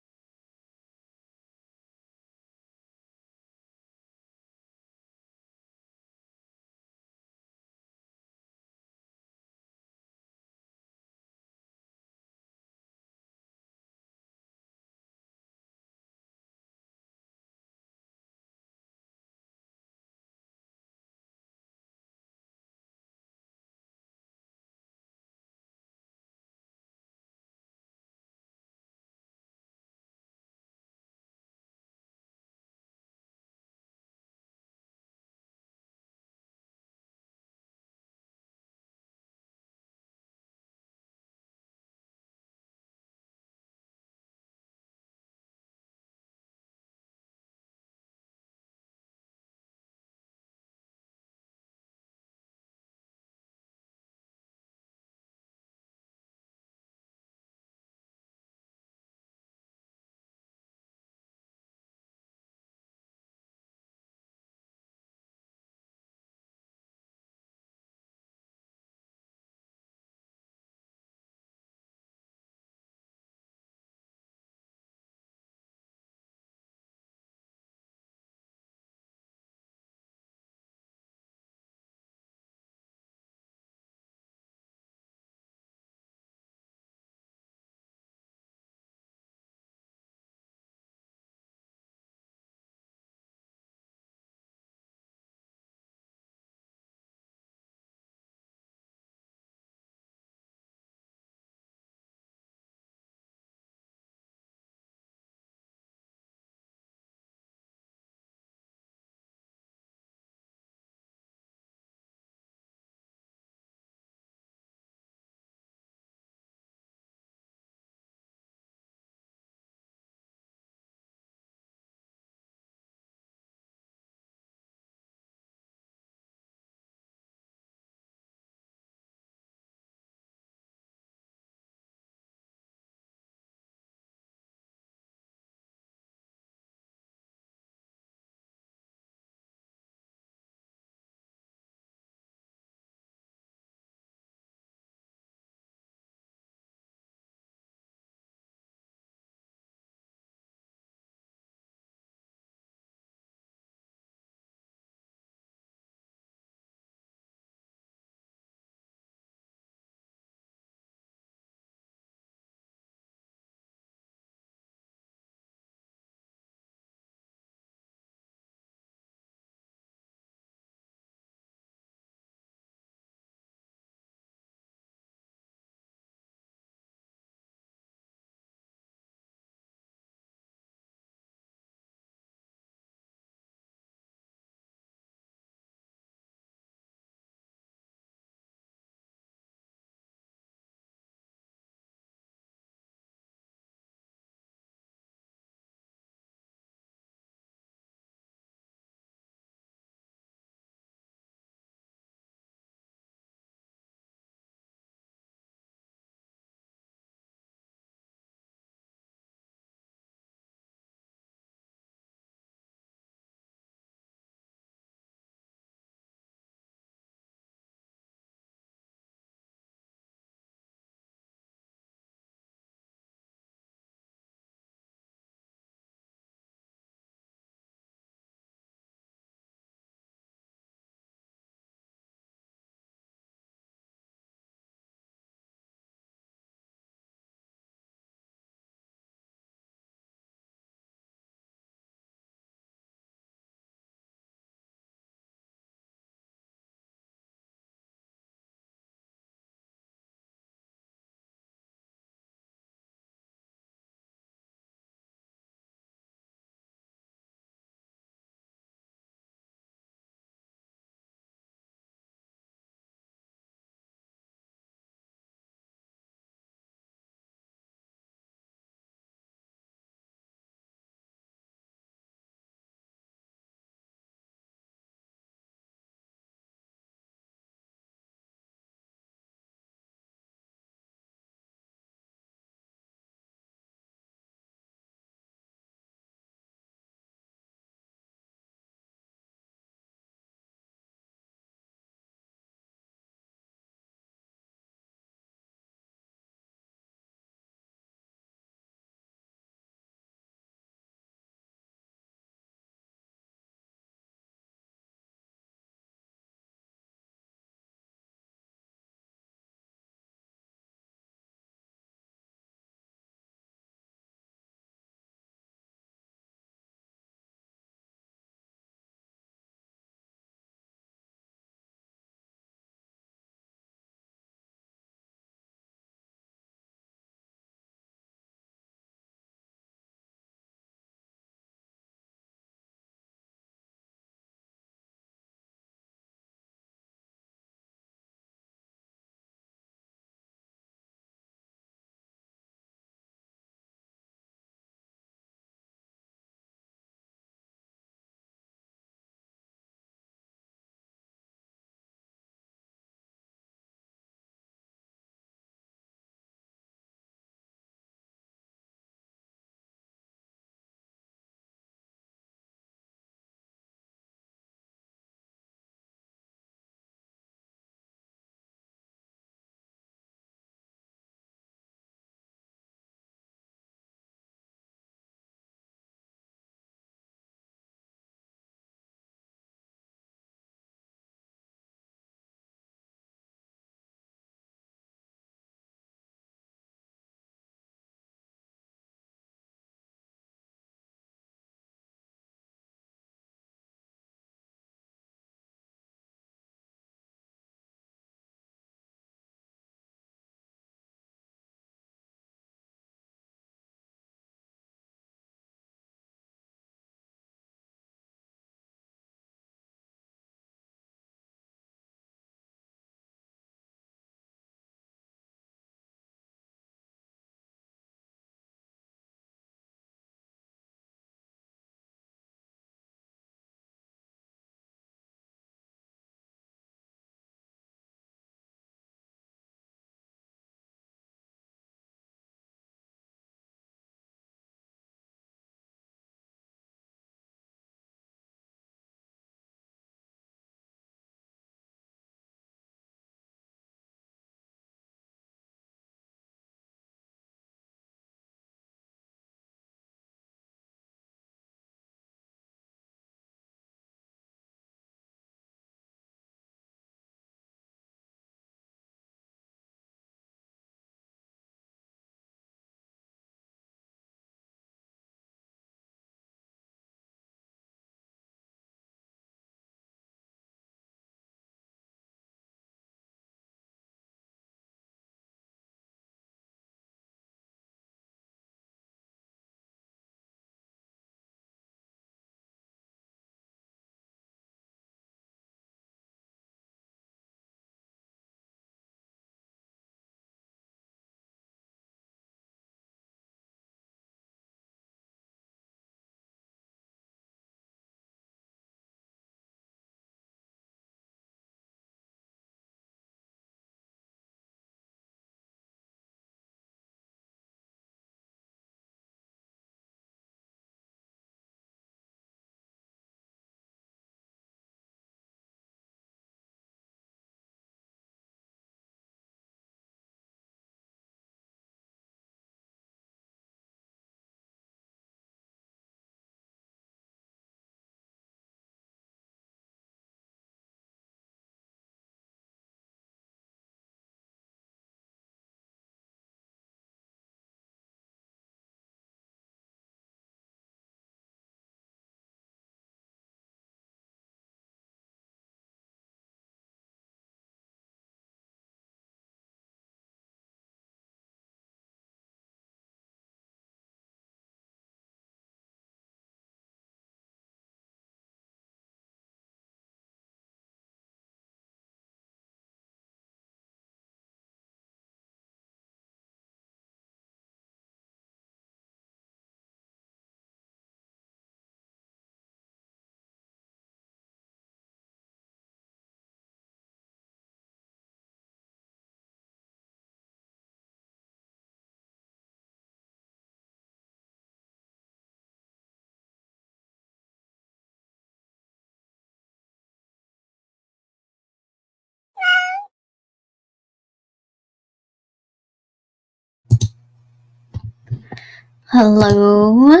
Hello,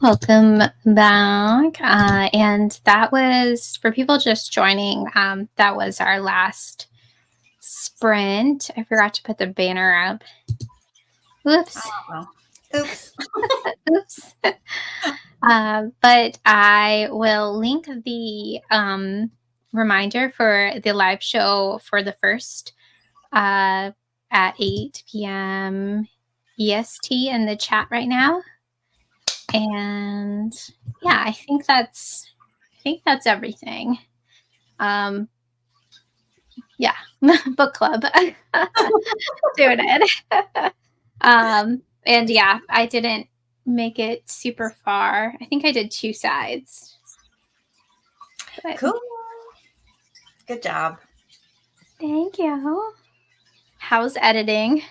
welcome back. And that was, for people just joining, that was our last sprint. I forgot to put the banner up. Whoops. Oh, well. Oops. Oops. But I will link the reminder for the live show for the first at 8 p.m. EST in the chat right now. And yeah, I think that's everything. Yeah, book club. Doing it. And yeah, I didn't make it super far. I think I did 2 sides. But Cool. Good job. thank you. How's editing?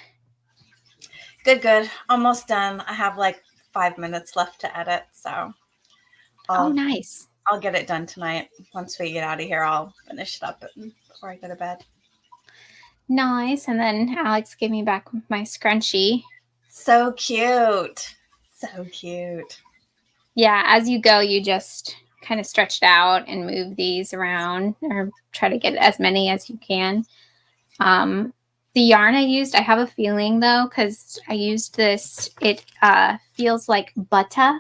Good. Almost done. I have like 5 minutes left to edit, so Nice. I'll get it done tonight. Once we get out of here, I'll finish it up before I go to bed. Nice. And then Alex gave me back my scrunchie. So cute. So cute. Yeah, as you go, you just kind of stretch it out and move these around, or try to get as many as you can. The yarn I used, I have a feeling though, because I used this, it feels like butter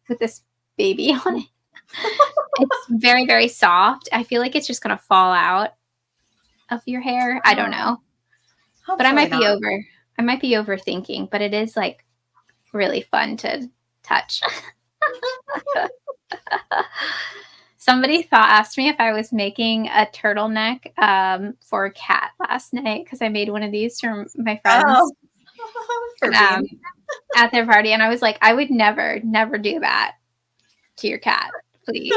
with this baby on it. It's very, very soft. I feel like it's just going to fall out of your hair. I don't know. Hopefully But I might be not. overthinking, but it is like really fun to touch. Somebody asked me if I was making a turtleneck for a cat last night, because I made one of these for my friends at their party, and I was like, I would never do that to your cat, please.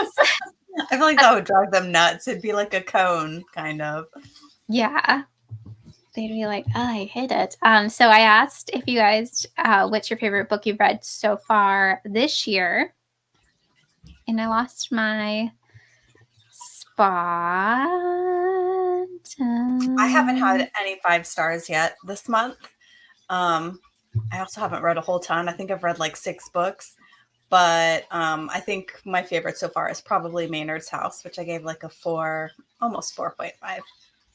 I feel like that would drive them nuts. It'd be like a cone, kind of. Yeah. They'd be like, oh, I hate it. So I asked if you guys, what's your favorite book you've read so far this year? And I lost my spot. I haven't had any 5 stars yet this month. I also haven't read a whole ton. I think I've read like 6 books. But I think my favorite so far is probably Maynard's House, which I gave like a 4, almost 4.5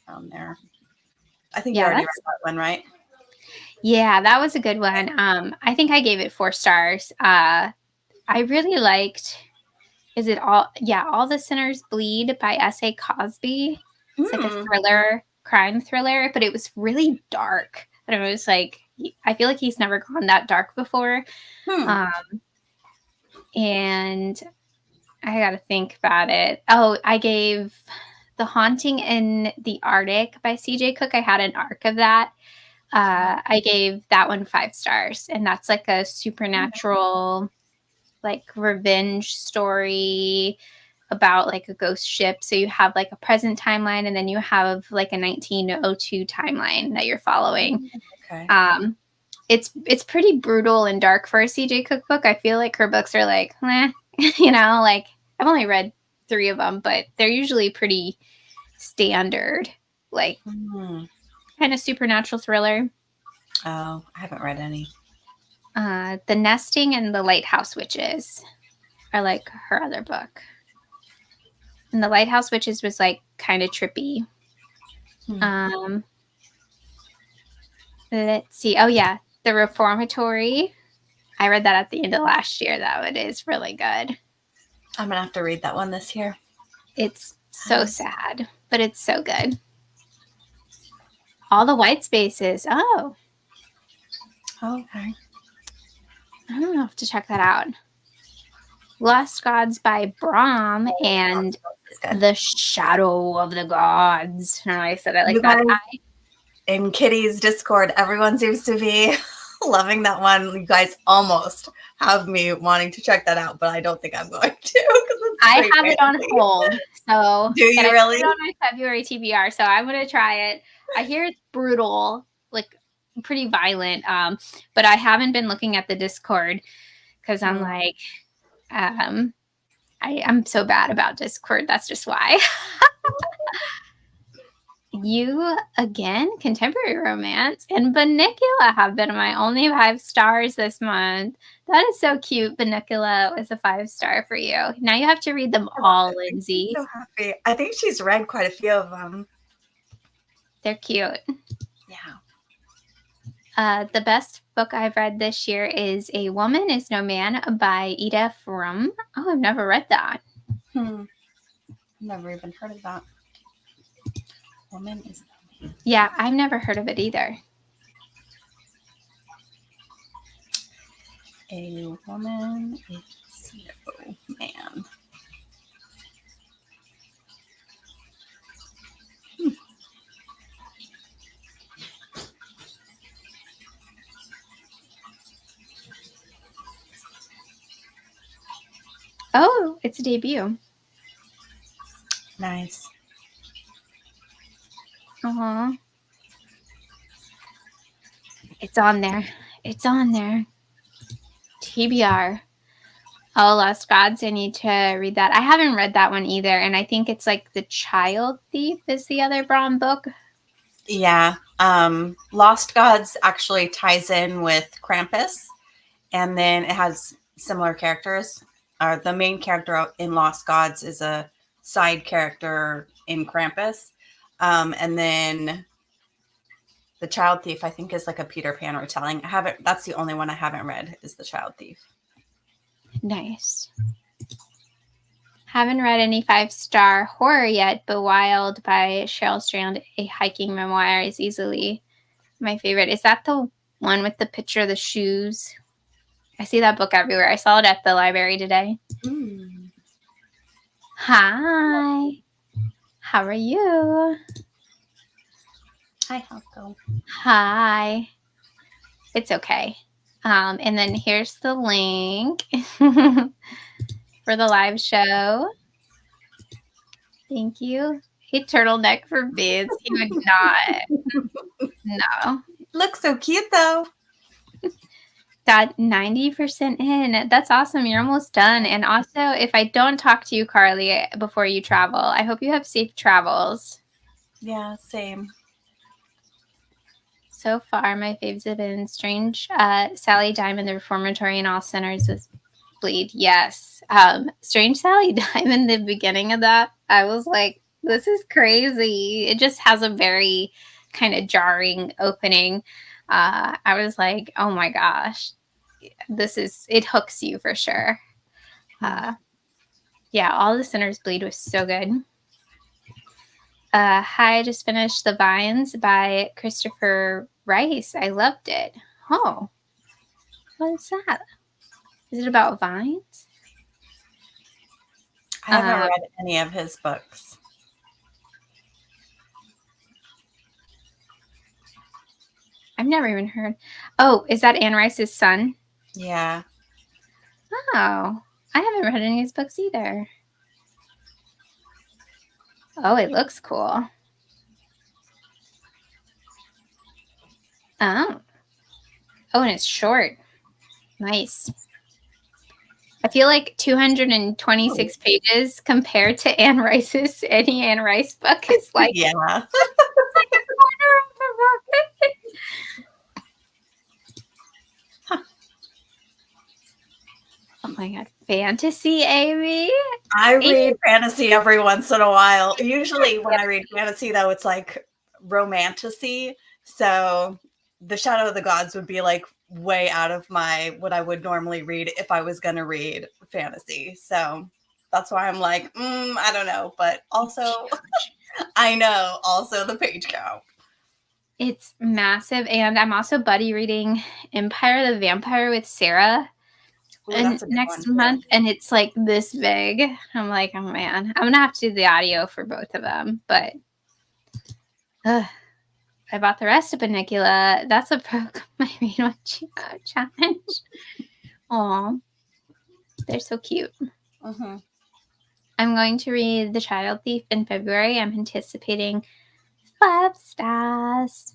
down there. I think you already read that one, right? Yeah, that was a good one. I think I gave it 4 stars. I really liked, is it all? Yeah, All the Sinners Bleed by S.A. Cosby. It's like a thriller, crime thriller, but it was really dark. And it was like, I feel like he's never gone that dark before. And I got to think about it. Oh, I gave The Haunting in the Arctic by C.J. Cook. I had an arc of that. I gave that one 5 stars. And that's like a supernatural, like revenge story about like a ghost ship. So you have like a present timeline, and then you have like a 1902 timeline that you're following. Okay. It's pretty brutal and dark for a CJ Cook book. I feel like her books are like, you know, like I've only read 3 of them, but they're usually pretty standard, like kind of supernatural thriller. Oh, I haven't read any. The Nesting and The Lighthouse Witches are like her other book. And The Lighthouse Witches was like kind of trippy. Let's see. Oh yeah, The Reformatory. I read that at the end of last year. That one is really good. I'm gonna have to read that one this year. It's so sad, but it's so good. All the White Spaces. Oh. Okay. I don't have to check that out. Lost Gods by Brahm and The Shadow of the Gods. Oh, I said it like that. In Kitty's Discord, everyone seems to be loving that one. You guys almost have me wanting to check that out, but I don't think I'm going to. I have it on hold. So do you really? I put it on my February TBR, so I'm going to try it. I hear it's brutal, like pretty violent, but I haven't been looking at the Discord because I'm like, I'm so bad about Discord. That's just why. You again, contemporary romance, and Bunnicula have been my only 5 stars this month. That is so cute. Bunnicula was a 5-star for you. Now you have to read them all, Lindsay. I'm so happy. I think she's read quite a few of them. They're cute. Yeah. The best book I've read this year is A Woman Is No Man by Ida Frum. Oh, I've never read that. Never even heard of that. Woman Is No Man. Yeah, I've never heard of it either. A Woman Is No Man. Oh, it's a debut. Nice. It's on there. It's on there. TBR. Oh, Lost Gods. I need to read that. I haven't read that one either. And I think it's like The Child Thief is the other Braun book. Yeah. Lost Gods actually ties in with Krampus. And then it has similar characters. The main character in Lost Gods is a side character in Krampus. And then The Child Thief, I think, is like a Peter Pan retelling. That's the only one I haven't read, is The Child Thief. Nice. Haven't read any 5-star horror yet, but Wild by Cheryl Strand, a hiking memoir, is easily my favorite. Is that the one with the picture of the shoes? I see that book everywhere. I saw it at the library today. Hi. How are you? Hi, Helco. Hi. It's okay. And then here's the link for the live show. Thank you. Hey, turtleneck for bids. He would not. No. Looks so cute, though. Got 90% in. That's awesome. You're almost done. And also, if I don't talk to you, Carly, before you travel, I hope you have safe travels. Yeah, same. So far, my faves have been Strange Sally Diamond, the Reformatory, and All Sinners is Bleed. Yes. Strange Sally Diamond, the beginning of that, I was like, this is crazy. It just has a very kind of jarring opening. I was like, oh my gosh, it hooks you for sure. Yeah, All the Sinners Bleed was so good. Hi, I just finished The Vines by Christopher Rice. I loved it. Oh, what is that? Is it about vines? I haven't read any of his books. I've never even heard. Oh, is that Anne Rice's son? Yeah. Oh, I haven't read any of his books either. Oh, it looks cool. Oh, and it's short. Nice. I feel like 226 pages compared to any Anne Rice book is like, yeah. It's like a corner of a book. Oh my god, fantasy, Amy. I read fantasy every once in a while. Usually when I read fantasy, though, it's like romantasy. So The Shadow of the Gods would be like way out of what I would normally read if I was going to read fantasy. So that's why I'm like, I don't know. But also, I know also the page count. It's massive. And I'm also buddy reading Empire of the Vampire with Sarah. Ooh, next month, and it's like this big. I'm like, oh man, I'm gonna have to do the audio for both of them, but I bought the rest of Bunnicula. That's a my read one challenge. Aw, they're so cute. I'm going to read The Child Thief in February. I'm anticipating 5 stars.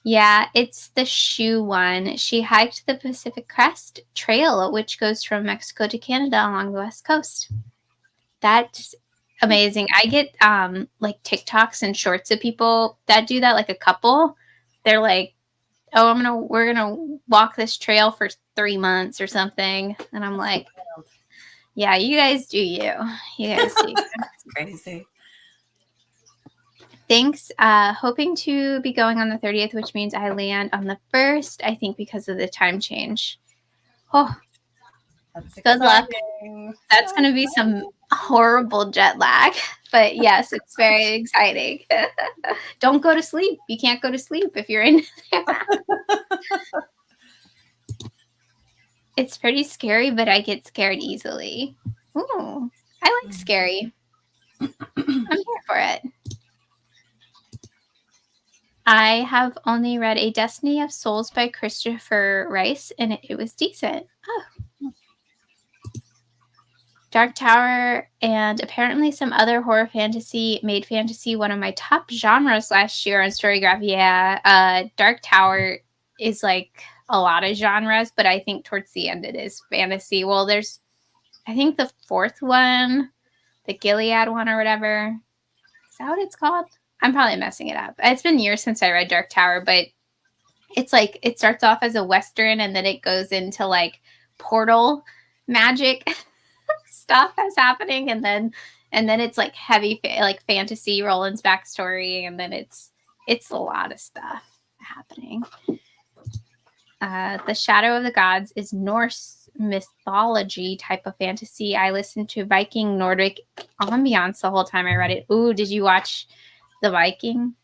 Yeah, it's the shoe one. She hiked the Pacific Crest Trail, which goes from Mexico to Canada along the west coast. That amazing. I get like TikToks and shorts of people that do that, like a couple. They're like, oh, we're gonna walk this trail for 3 months or something. And I'm like, yeah, you guys do you. You guys do. That's crazy. Thanks. Hoping to be going on the 30th, which means I land on the 1st, I think, because of the time change. Oh, That's good luck. exciting. That's going to be some horrible jet lag. But yes, it's very exciting. Don't go to sleep. You can't go to sleep if you're in there. It's pretty scary, but I get scared easily. Ooh, I like scary. I'm here for it. I have only read A Destiny of Souls by Christopher Rice, and it was decent. Oh. Dark Tower and apparently some other horror fantasy made fantasy one of my top genres last year on Storygraph. Yeah, Dark Tower is like a lot of genres, but I think towards the end it is fantasy. Well, there's, I think the 4th one, the Gilead one or whatever. Is that what it's called? I'm probably messing it up. It's been years since I read Dark Tower, but it's like it starts off as a Western and then it goes into like portal magic stuff that's happening, and then it's like heavy like fantasy, Roland's backstory, and then it's a lot of stuff happening. The Shadow of the Gods is Norse mythology type of fantasy. I listened to Viking Nordic ambiance the whole time I read it. Ooh, did you watch the Viking?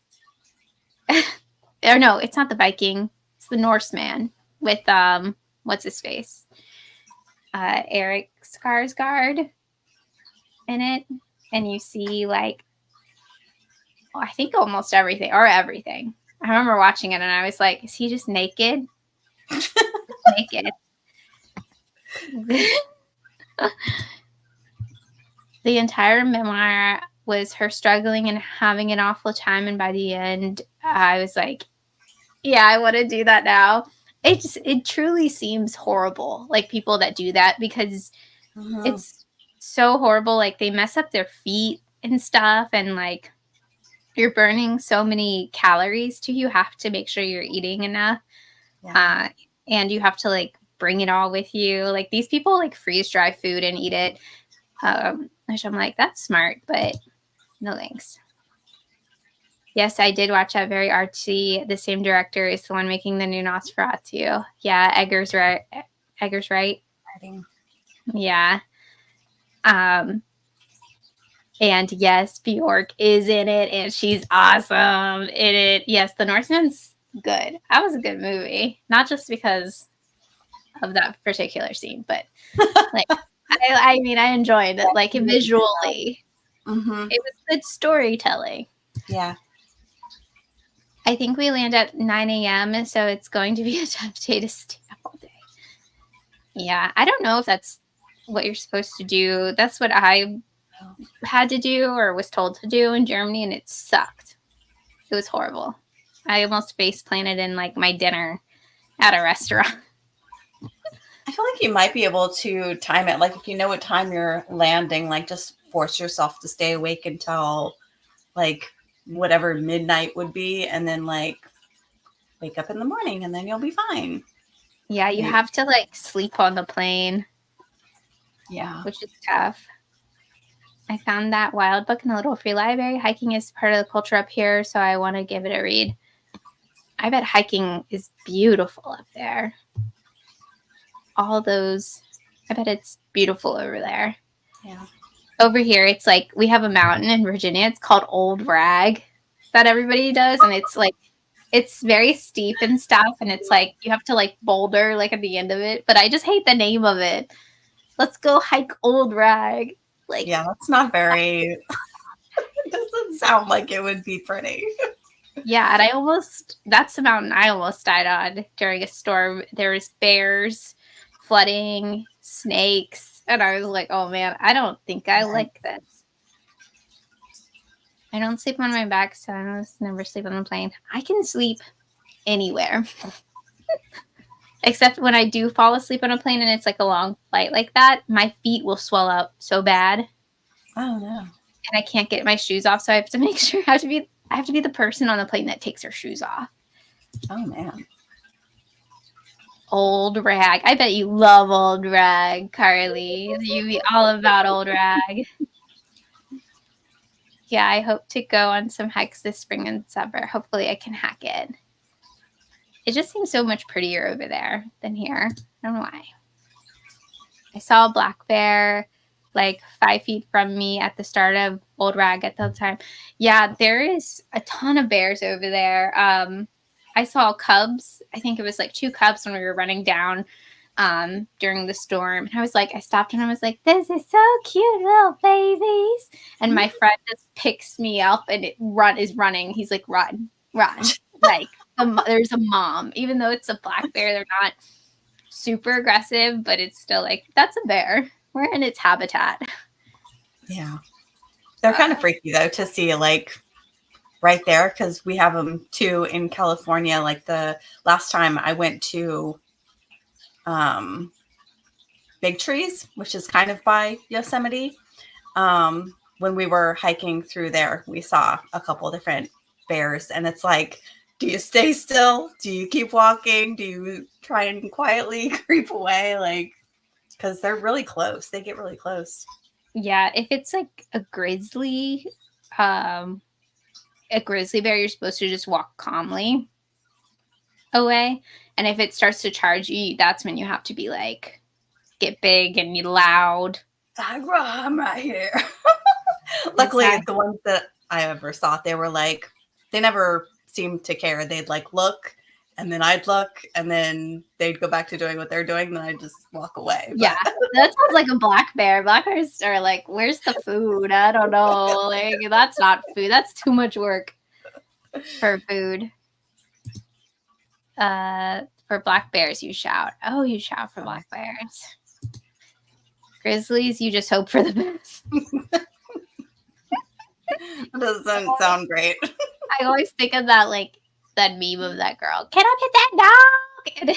Or no, it's not the Viking. It's the Norseman with what's his face? Eric Skarsgård in it, and you see like I think almost everything or everything. I remember watching it and I was like, is he just naked? Naked. The entire memoir was her struggling and having an awful time, and by the end I was like, yeah, I want to do that now. It truly seems horrible, like people that do that, because it's so horrible. Like they mess up their feet and stuff, and like you're burning so many calories too. You have to make sure you're eating enough. Yeah. And you have to like bring it all with you. Like these people like freeze dry food and eat it. Which I'm like, that's smart, but no thanks. Yes, I did watch that. Very artsy. The same director is the one making the new Nosferatu. Yeah, Eggers right. Eggers right. Yeah. And yes, Bjork is in it, and she's awesome in it. Yes, The Northman's good. That was a good movie, not just because of that particular scene, but like I mean, I enjoyed it, like visually. It was good storytelling. Yeah. I think we land at 9 a.m., so it's going to be a tough day to stay up all day. Yeah, I don't know if that's what you're supposed to do. That's what I had to do or was told to do in Germany, and it sucked. It was horrible. I almost face planted in like my dinner at a restaurant. I feel like you might be able to time it. Like if you know what time you're landing, like just force yourself to stay awake until like whatever midnight would be, and then like wake up in the morning, and then you'll be fine. Yeah, you have to like sleep on the plane. Yeah. Which is tough. I found that wild book in a little free library. Hiking is part of the culture up here, so I want to give it a read. I bet hiking is beautiful up there. All those, I bet it's beautiful over there. Yeah. Over here, it's like we have a mountain in Virginia. It's called Old Rag that everybody does, and it's like it's very steep and stuff, and it's like you have to like boulder like at the end of it. But I just hate the name of it. Let's go hike Old Rag. Like, yeah, that's not very. It doesn't sound like it would be pretty. Yeah, and that's the mountain I almost died on during a storm. There was bears, flooding, snakes, and I was like, oh man, I don't think I like this. I don't sleep on my back, so I almost never sleep on the plane. I can sleep anywhere. Except when I do fall asleep on a plane and it's like a long flight like that, my feet will swell up so bad. Oh no. and I can't get my shoes off, so I have to make sure I have to be the person on the plane that takes her shoes off. Oh man. Old rag. I bet you love old rag, Carly. You be all about old rag. Yeah, I hope to go on some hikes this spring and summer. Hopefully I can hack it. It just seems so much prettier over there than here. I don't know why. I saw a black bear like 5 feet from me at the start of Old Rag at the time. Yeah, there is a ton of bears over there. I saw cubs. I think it was like 2 cubs when we were running down during the storm. And I was like, I stopped and I was like, this is so cute, little babies. And my friend just picks me up and is running. He's like, run. Like there's a mom. Even though it's a black bear, they're not super aggressive, but it's still like, that's a bear. We're in its habitat. Yeah. They're kind of freaky though to see like right there, because we have them too in California. Like the last time I went to Big Trees, which is kind of by Yosemite. When we were hiking through there, we saw a couple different bears, and it's like, do you stay still? Do you keep walking? Do you try and quietly creep away? Like, because they're really close. They get really close. Yeah, if it's like a grizzly bear, you're supposed to just walk calmly away. And if it starts to charge you, that's when you have to be like, get big and be loud. I'm right here. Luckily, the ones that I ever saw, they were like, they never seemed to care. They'd like look, and then I'd look, and then they'd go back to doing what they're doing, and then I'd just walk away. But yeah, that sounds like a black bear. Black bears are like, where's the food? I don't know. Like, that's not food. That's too much work for food. For black bears, you shout. Oh, you shout for black bears. Grizzlies, you just hope for the best. That doesn't sound great. I always think of that meme of that girl. Can I pet that dog? And then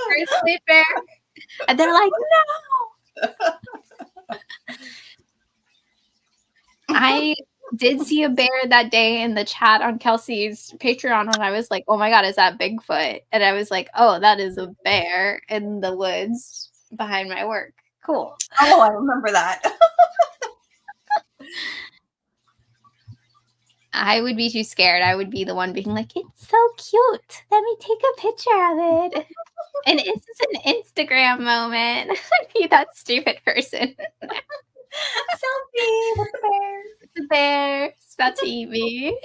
grizzly bear, and they're like, no. I did see a bear that day in the chat on Kelsey's Patreon, and I was like, oh my god, is that Bigfoot? And I was like, oh, that is a bear in the woods behind my work. Cool. Oh, I remember that. I would be too scared. I would be the one being like, it's so cute. Let me take a picture of it. And it's just an Instagram moment. I'd be that stupid person. Selfie with the bear. The bear. It's about to eat me.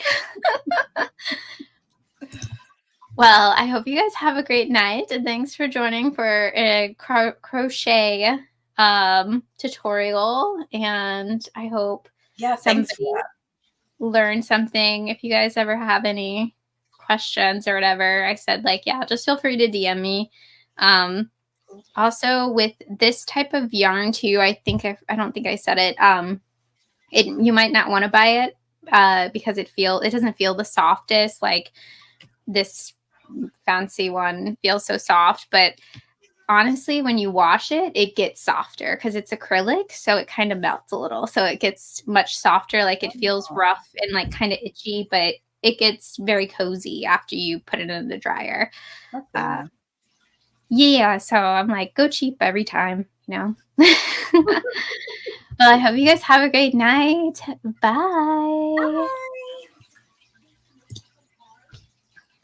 Well, I hope you guys have a great night. And thanks for joining for a crochet tutorial. And I hope somebody learn something. If you guys ever have any questions or whatever, I said, like, yeah, just feel free to DM me. Also with this type of yarn too, I don't think I said it. You might not want to buy it because it doesn't feel the softest. Like this fancy one feels so soft, but honestly, when you wash it, it gets softer because it's acrylic, so it kind of melts a little. So it gets much softer. Like it feels rough and like kind of itchy, but it gets very cozy after you put it in the dryer. Yeah, so I'm like, go cheap every time, you know. Well, I hope you guys have a great night. Bye.